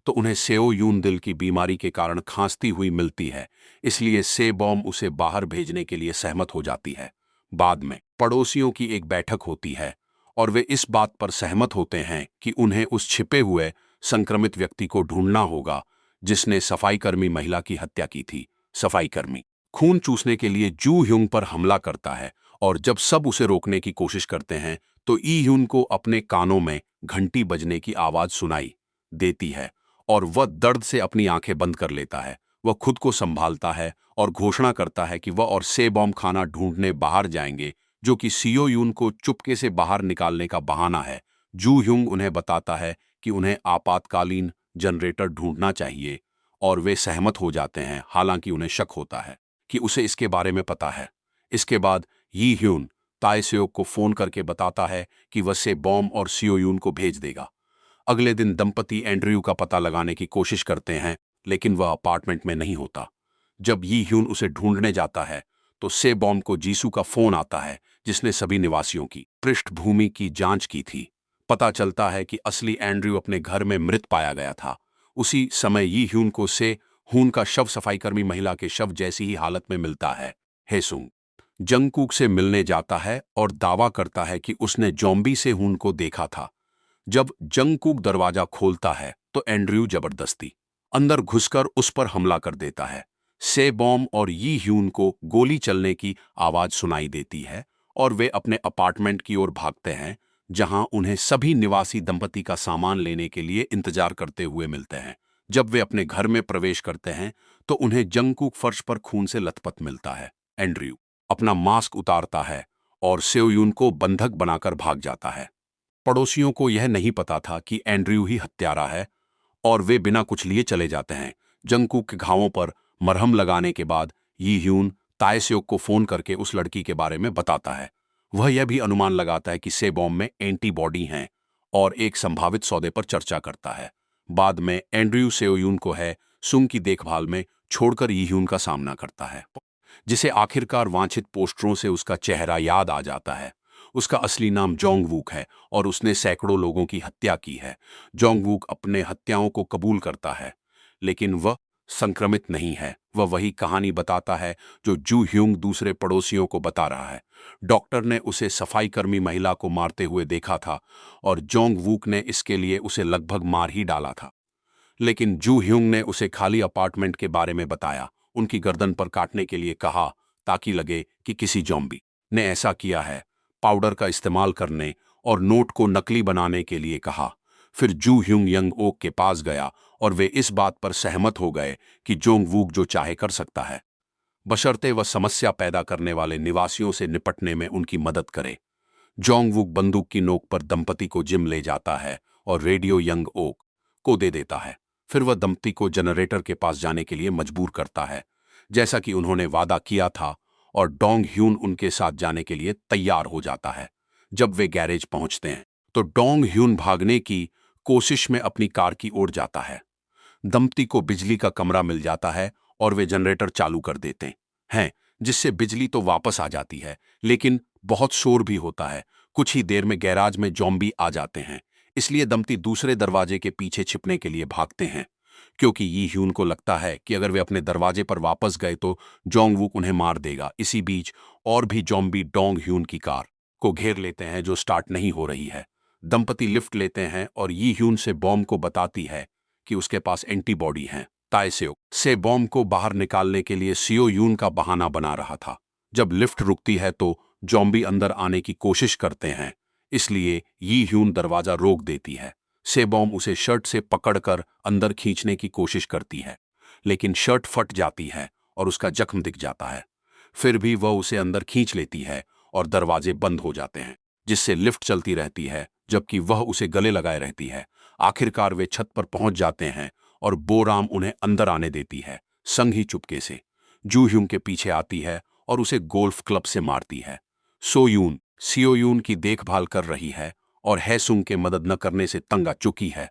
तो उन्हें सेओ यून दिल की बीमारी के कारण खांसती हुई मिलती है, इसलिए सेबॉम उसे बाहर भेजने के लिए सहमत हो जाती है। बाद में पड़ोसियों की एक बैठक होती है और वे इस बात पर सहमत होते हैं कि उन्हें उस छिपे हुए संक्रमित व्यक्ति को ढूंढना होगा जिसने सफाईकर्मी महिला की हत्या की थी। सफाईकर्मी खून चूसने के लिए जू ह्यूंग पर हमला करता है और जब सब उसे रोकने की कोशिश करते हैं तो ई ह्यून को अपने कानों में घंटी बजने की आवाज सुनाई देती है और वह दर्द से अपनी आंखें बंद कर लेता है। वह खुद को संभालता है और घोषणा करता है कि वह और सेबॉम खाना ढूंढने बाहर जाएंगे, जो कि सीओ यून को चुपके से बाहर निकालने का बहाना है। जू ह्यूंग उन्हें बताता है कि उन्हें आपातकालीन जनरेटर ढूंढना चाहिए और वे सहमत हो जाते हैं, हालांकि उन्हें शक होता है कि उसे इसके बारे में पता है। इसके बाद यी ह्यून ताएसेओक को फोन करके बताता है कि वह सेबॉम और सीओ यून को भेज देगा। अगले दिन दंपति एंड्रयू का पता लगाने की कोशिश करते हैं, लेकिन वह अपार्टमेंट में नहीं होता। जब यी ह्यून उसे ढूंढने जाता है तो सेबॉम को जीसू का फोन आता है, जिसने सभी निवासियों की पृष्ठभूमि की जांच की थी। पता चलता है कि असली एंड्रयू अपने घर में मृत पाया गया था। उसी समय यी ह्यून को से हून का शव सफाईकर्मी महिला के शव जैसी ही हालत में मिलता है। हेसुंग जंगकुक से मिलने जाता है और दावा करता है कि उसने जॉम्बी से हून को देखा था। जब जंगकुक दरवाजा खोलता है तो एंड्रयू जबरदस्ती अंदर घुसकर उस पर हमला कर देता है। सेबॉम और यी ह्यून को गोली चलने की आवाज सुनाई देती है और वे अपने अपार्टमेंट की ओर भागते हैं, जहां उन्हें सभी निवासी दंपति का सामान लेने के लिए इंतजार करते हुए मिलते हैं। जब वे अपने घर में प्रवेश करते हैं तो उन्हें जंगकुक फर्श पर खून से लथपथ मिलता है। एंड्रयू अपना मास्क उतारता है और सेओयून को बंधक बनाकर भाग जाता है। पड़ोसियों को यह नहीं पता था कि एंड्रयू ही हत्यारा है और वे बिना कुछ लिए चले जाते हैं। जंगकुक के घावों पर मरहम लगाने के बाद यी ह्यून ताएसेओक को फोन करके उस लड़की के बारे में बताता है। वह यह भी अनुमान लगाता है कि सेबॉम में एंटीबॉडी हैं और एक संभावित सौदे पर चर्चा करता है। बाद में एंड्रयू सेओयून को है सुंग की देखभाल में छोड़कर यी ह्यून का सामना करता है, जिसे आखिरकार वांछित पोस्टरों से उसका चेहरा याद आ जाता है। उसका असली नाम जोंगवूक है और उसने सैकड़ों लोगों की हत्या की है। जोंगवूक अपने हत्याओं को कबूल करता है, लेकिन वह संक्रमित नहीं है। वह वही कहानी बताता है जो जू ह्यूंग दूसरे पड़ोसियों को बता रहा है। डॉक्टर ने उसे सफाईकर्मी महिला को मारते हुए देखा था और जोंगवूक ने इसके लिए उसे लगभग मार ही डाला था। लेकिन जू ह्यूंग ने उसे खाली अपार्टमेंट के बारे में बताया, उनकी गर्दन पर काटने के लिए कहा ताकि लगे कि किसी जॉम्बी ने ऐसा किया है। पाउडर का इस्तेमाल करने और नोट को नकली बनाने के लिए कहा। फिर जू ह्यूंग यंग ओक के पास गया और वे इस बात पर सहमत हो गए कि जोंगवूक जो चाहे कर सकता है, बशर्ते वह समस्या पैदा करने वाले निवासियों से निपटने में उनकी मदद करे। जोंगवूक बंदूक की नोक पर दंपति को जिम ले जाता है और रेडियो यंग ओक को दे देता है। फिर वह दंपति को जनरेटर के पास जाने के लिए मजबूर करता है, जैसा कि उन्होंने वादा किया था, और डोंग ह्यून उनके साथ जाने के लिए तैयार हो जाता है। जब वे गैरेज पहुंचते हैं तो डोंग ह्यून भागने की कोशिश में अपनी कार की ओर जाता है। दंपति को बिजली का कमरा मिल जाता है और वे जनरेटर चालू कर देते हैं, जिससे बिजली तो वापस आ जाती है, लेकिन बहुत शोर भी होता है। कुछ ही देर में गैराज में जॉम्बी आ जाते हैं, इसलिए दंपति दूसरे दरवाजे के पीछे छिपने के लिए भागते हैं, क्योंकि यी ह्यून को लगता है कि अगर वे अपने दरवाजे पर वापस गए तो जोंगवूक उन्हें मार देगा। इसी बीच और भी जॉम्बी डोंग ह्यून की कार को घेर लेते हैं, जो स्टार्ट नहीं हो रही है। दंपति लिफ्ट लेते हैं और यी ह्यून से बॉम्ब को बताती है कि उसके पास एंटीबॉडी हैं। ताएसेओक से बॉम्ब को बाहर निकालने के लिए सियो यून का बहाना बना रहा था। जब लिफ्ट रुकती है तो जॉम्बी अंदर आने की कोशिश करते हैं, इसलिए यी ह्यून दरवाजा रोक देती है। से बॉम्ब उसे शर्ट से पकड़कर अंदर खींचने की कोशिश करती है, लेकिन शर्ट फट जाती है और उसका जख्म दिख जाता है। फिर भी वह उसे अंदर खींच लेती है और दरवाजे बंद हो जाते हैं, जिससे लिफ्ट चलती रहती है जबकि वह उसे गले लगाए रहती है। आखिरकार वे छत पर पहुंच जाते हैं और बोराम उन्हें अंदर आने देती है, संग ही चुपके से। जू ह्यूंग के पीछे आती है और उसे गोल्फ क्लब से मारती है। सो यून सियो यून की देखभाल कर रही है और हैसुंग के मदद न करने से तंग आ चुकी है,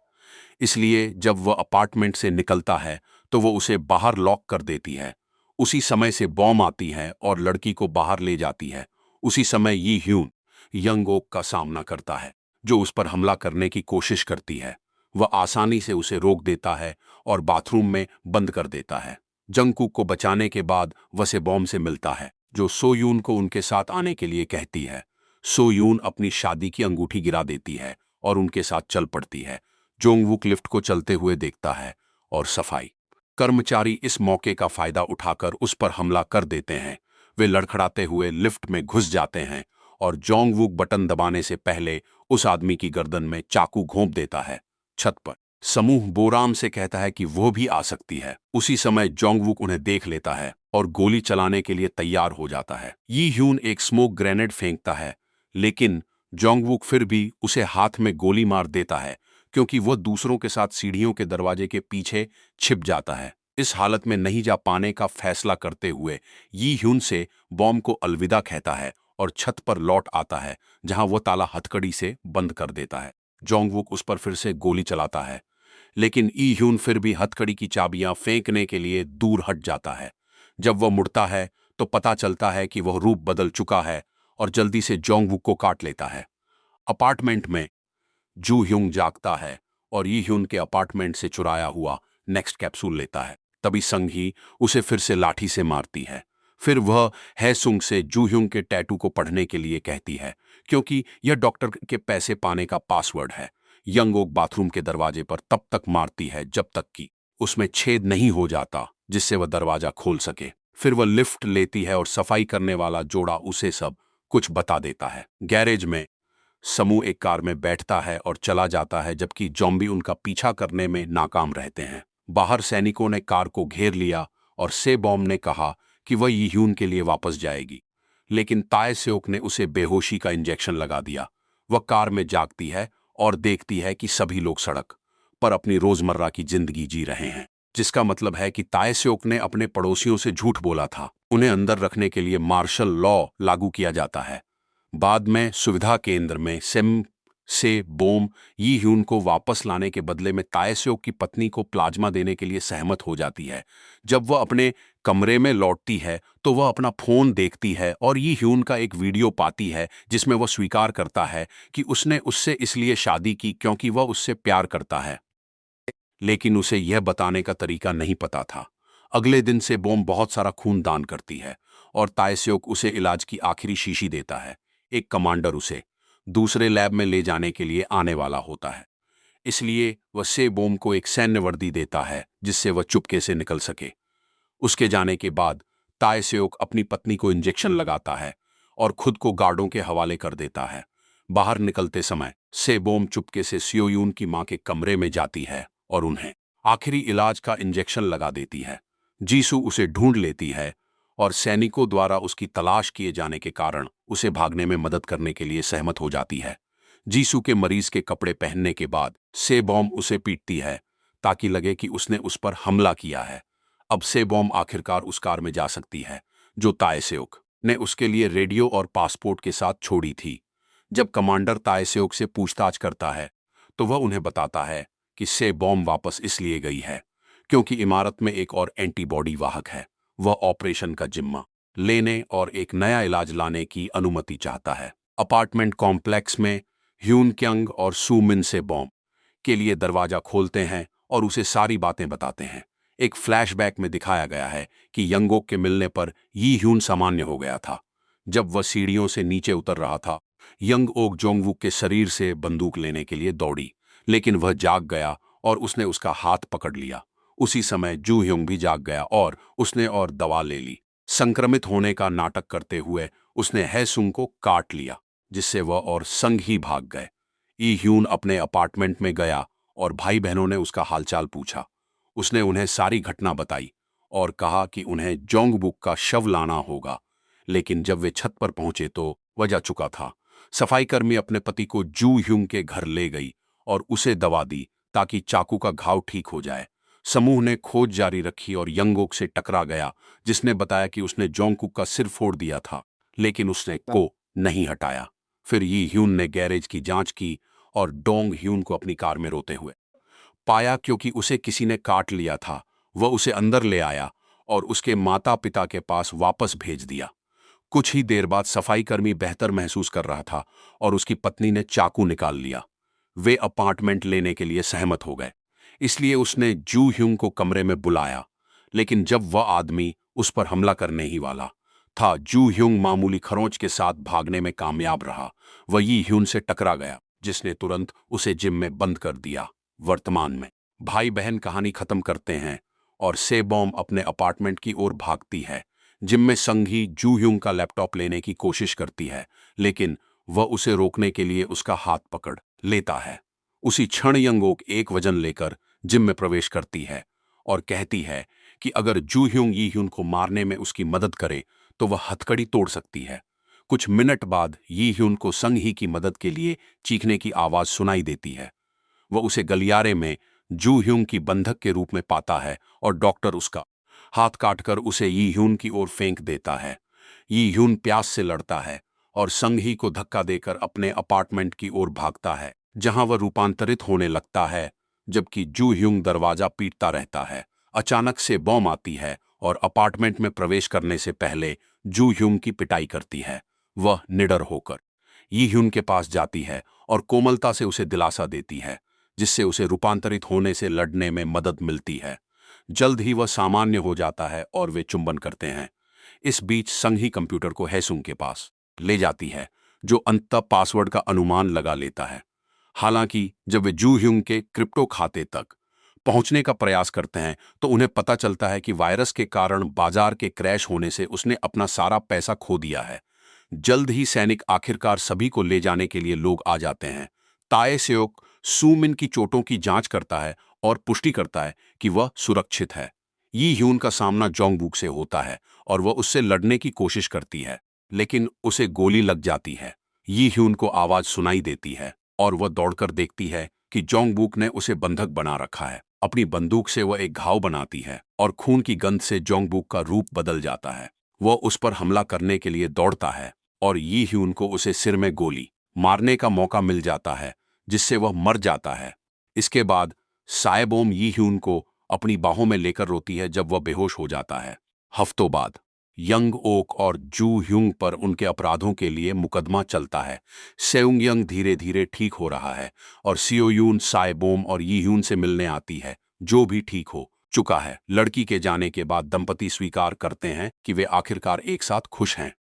इसलिए जब वह अपार्टमेंट से निकलता है तो वो उसे बाहर लॉक कर देती है। उसी समय से बॉम्ब आती है और लड़की को बाहर ले जाती है। उसी समय यी ह्यून यंग ओक का सामना करता है, जो उस पर हमला करने की कोशिश करती है। वह आसानी से उसे रोक देता है और बाथरूम में बंद कर देता है। जंगकुक को बचाने के बाद वह से बॉम्ब से मिलता है, जो सोयून को उनके साथ आने के लिए कहती है। सोयून अपनी शादी की अंगूठी गिरा देती है और उनके साथ चल पड़ती है। जोंगवुक लिफ्ट को चलते हुए देखता है और सफाई कर्मचारी इस मौके का फायदा उठाकर उस पर हमला कर देते हैं। वे लड़खड़ाते हुए लिफ्ट में घुस जाते हैं और जोंगवुक बटन दबाने से पहले उस आदमी की गर्दन में चाकू घोंप देता है। छत पर समूह बोराम से कहता है कि वो भी आ सकती है। उसी समय जोंगवुक उन्हें देख लेता है और गोली चलाने के लिए तैयार हो जाता है। यी ह्यून एक स्मोक ग्रेनेड फेंकता है, लेकिन जोंगवुक फिर भी उसे हाथ में गोली मार देता है, क्योंकि वह दूसरों के साथ सीढ़ियों के दरवाजे के पीछे छिप जाता है। इस हालत में नहीं जा पाने का फैसला करते हुए यी ह्यून से बॉम्ब को अलविदा कहता है और छत पर लौट आता है, जहां वह ताला हथकड़ी से बंद कर देता है। जोंगवुक उस पर फिर से गोली चलाता है, लेकिन ई ह्यून फिर भी हथकड़ी की चाबियां फेंकने के लिए दूर हट जाता है। जब वह मुड़ता है तो पता चलता है कि वह रूप बदल चुका है और जल्दी से जोंगवुक को काट लेता है। अपार्टमेंट में जू ह्यूंग जागता है और यी ह्यून के अपार्टमेंट से चुराया हुआ नेक्स्ट कैप्सूल लेता है। तभी संग ही उसे फिर से लाठी से मारती है। फिर वह हैसुंग से जू ह्यूंग के टैटू को पढ़ने के लिए कहती है, क्योंकि यह डॉक्टर के पैसे पाने का पासवर्ड है। यंग ओक बाथरूम के दरवाजे पर तब तक मारती है जब तक कि उसमें छेद नहीं हो जाता, जिससे वह दरवाजा खोल सके। फिर वह लिफ्ट लेती है और सफाई करने वाला जोड़ा उसे सब कुछ बता देता है। गैरेज में समूह एक कार में बैठता है और चला जाता है, जबकि जॉम्बी उनका पीछा करने में नाकाम रहते हैं। बाहर सैनिकों ने कार को घेर लिया और से बॉम्ब ने कहा कि वह यी ह्यून के लिए वापस जाएगी, लेकिन ताएसेओक ने उसे बेहोशी का इंजेक्शन लगा दिया। वह कार में जागती है और देखती है कि सभी लोग सड़क पर अपनी रोजमर्रा की जिंदगी जी रहे हैं, जिसका मतलब है कि ताएसेओक ने अपने पड़ोसियों से झूठ बोला था। उन्हें अंदर रखने के लिए मार्शल लॉ लागू किया जाता है। बाद में सुविधा केंद्र में सेम से बोम यी ह्यून को वापस लाने के बदले में ताएसेओक की पत्नी को प्लाज्मा देने के लिए सहमत हो जाती है। जब वह अपने कमरे में लौटती है तो वह अपना फोन देखती है और यी ह्यून का एक वीडियो पाती है, जिसमें वह स्वीकार करता है कि उसने उससे इसलिए शादी की क्योंकि वह उससे प्यार करता है, लेकिन उसे यह बताने का तरीका नहीं पता था। अगले दिन से बोम बहुत सारा खून दान करती है और ताएसेओक उसे इलाज की आखिरी शीशी देता है। एक कमांडर उसे दूसरे लैब में ले जाने के लिए आने वाला होता है, इसलिए वह से बोम को एक सैन्य वर्दी देता है जिससे वह चुपके से निकल सके। उसके जाने के बाद ताएसेओक अपनी पत्नी को इंजेक्शन लगाता है और खुद को गार्डों के हवाले कर देता है। बाहर निकलते समय से बोम चुपके से सियोयून की मां के कमरे में जाती है और उन्हें आखिरी इलाज का इंजेक्शन लगा देती है। जीसू उसे ढूंढ लेती है और सैनिकों द्वारा उसकी तलाश किए जाने के कारण उसे भागने में मदद करने के लिए सहमत हो जाती है। जीसू के मरीज के कपड़े पहनने के बाद से बॉम्ब उसे पीटती है ताकि लगे कि उसने उस पर हमला किया है। अब से बॉम्ब आखिरकार उस कार में जा सकती है जो ताएसेओक ने उसके लिए रेडियो और पासपोर्ट के साथ छोड़ी थी। जब कमांडर ताएसेओक से पूछताछ करता है तो वह उन्हें बताता है कि से बॉम्ब वापस इसलिए गई है क्योंकि इमारत में एक और एंटीबॉडी वाहक है। वह ऑपरेशन का जिम्मा लेने और एक नया इलाज लाने की अनुमति चाहता है। अपार्टमेंट कॉम्प्लेक्स में ह्यून क्यंग और सूमिन से बॉम्ब के लिए दरवाजा खोलते हैं और उसे सारी बातें बताते हैं। एक फ्लैशबैक में दिखाया गया है कि यंगोक के मिलने पर यी ह्यून सामान्य हो गया था। जब वह सीढ़ियों से नीचे उतर रहा था, यंग ओक जोंगवुक के शरीर से बंदूक लेने के लिए दौड़ी, लेकिन वह जाग गया और उसने उसका हाथ पकड़ लिया। उसी समय जू ह्युंग भी जाग गया और उसने और दवा ले ली। संक्रमित होने का नाटक करते हुए उसने हैसुंग को काट लिया, जिससे वह और संग ही भाग गए। ई ह्यून अपने अपार्टमेंट में गया और भाई बहनों ने उसका हालचाल पूछा। उसने उन्हें सारी घटना बताई और कहा कि उन्हें जोंगबुक का शव लाना होगा। लेकिन जब वे छत पर पहुंचे तो वह जा चुका था। सफाईकर्मी अपने पति को जू ह्युंग के घर ले गई और उसे दवा दी ताकि चाकू का घाव ठीक हो जाए। समूह ने खोज जारी रखी और यंगोक से टकरा गया, जिसने बताया कि उसने जोंगकुक का सिर फोड़ दिया था, लेकिन उसने को नहीं हटाया। फिर यी ह्यून ने गैरेज की जांच की और डोंग ह्यून को अपनी कार में रोते हुए पाया, क्योंकि उसे किसी ने काट लिया था। वह उसे अंदर ले आया और उसके माता पिता के पास वापस भेज दिया। कुछ ही देर बाद सफाईकर्मी बेहतर महसूस कर रहा था और उसकी पत्नी ने चाकू निकाल लिया। वे अपार्टमेंट लेने के लिए सहमत हो गए, इसलिए उसने जू ह्यूंग को कमरे में बुलाया। लेकिन जब वह आदमी उस पर हमला करने ही वाला था, जू ह्यूंग मामूली खरोंच के साथ भागने में कामयाब रहा। वह यी ह्यून से टकरा गया, जिसने तुरंत उसे जिम में बंद कर दिया। वर्तमान में भाई बहन कहानी खत्म करते हैं और सेबॉम अपने अपार्टमेंट की ओर भागती है। जिम में संगी जू ह्यूंग का लैपटॉप लेने की कोशिश करती है, लेकिन वह उसे रोकने के लिए उसका हाथ पकड़ लेता है। उसी क्षण यंगोक एक वजन लेकर जिम में प्रवेश करती है और कहती है कि अगर जू ह्यूंग यी ह्यून को मारने में उसकी मदद करे तो वह हथकड़ी तोड़ सकती है। कुछ मिनट बाद यी ह्यून को संग ही की मदद के लिए चीखने की आवाज सुनाई देती है। वह उसे गलियारे में जू ह्यूंग की बंधक के रूप में पाता है और डॉक्टर उसका हाथ काटकर उसे यी ह्यून की ओर फेंक देता है। यी ह्यून प्यास से लड़ता है और संगी को धक्का देकर अपने अपार्टमेंट की ओर भागता है, जहां वह रूपांतरित होने लगता है, जबकि जू ह्यूंग दरवाजा पीटता रहता है। अचानक से बॉम्ब आती है और अपार्टमेंट में प्रवेश करने से पहले जू ह्यूंग की पिटाई करती है। वह निडर होकर यी ह्यून के पास जाती है और कोमलता से उसे दिलासा देती है, जिससे उसे रूपांतरित होने से लड़ने में मदद मिलती है। जल्द ही वह सामान्य हो जाता है और वे चुंबन करते हैं। इस बीच संग ही कंप्यूटर को हैसुंग के पास ले जाती है, जो अंततः पासवर्ड का अनुमान लगा लेता है। हालांकि जब वे जू ह्यूंग के क्रिप्टो खाते तक पहुंचने का प्रयास करते हैं तो उन्हें पता चलता है कि वायरस के कारण बाजार के क्रैश होने से उसने अपना सारा पैसा खो दिया है। जल्द ही सैनिक आखिरकार सभी को ले जाने के लिए लोग आ जाते हैं। ताए सेओक सूमिन की चोटों की जांच करता है और पुष्टि करता है कि वह सुरक्षित है। यी ह्यून का सामना जोंगबुक से होता है और वह उससे लड़ने की कोशिश करती है, लेकिन उसे गोली लग जाती है। यी ह्यून को आवाज सुनाई देती है और वह दौड़कर देखती है कि जोंगबुक ने उसे बंधक बना रखा है। अपनी बंदूक से वह एक घाव बनाती है और खून की गंध से जोंगबुक का रूप बदल जाता है। वह उस पर हमला करने के लिए दौड़ता है और यी ह्यून को उसे सिर में गोली मारने का मौका मिल जाता है, जिससे वह मर जाता है। इसके बाद साएबोम यी ह्यून को अपनी बाहों में लेकर रोती है जब वह बेहोश हो जाता है। हफ्तों बाद यंग ओक और जू ह्यूंग पर उनके अपराधों के लिए मुकदमा चलता है। सेउंग यंग धीरे धीरे ठीक हो रहा है और सियोयून साएबोम और यी ह्यून से मिलने आती है, जो भी ठीक हो चुका है। लड़की के जाने के बाद दंपति स्वीकार करते हैं कि वे आखिरकार एक साथ खुश हैं।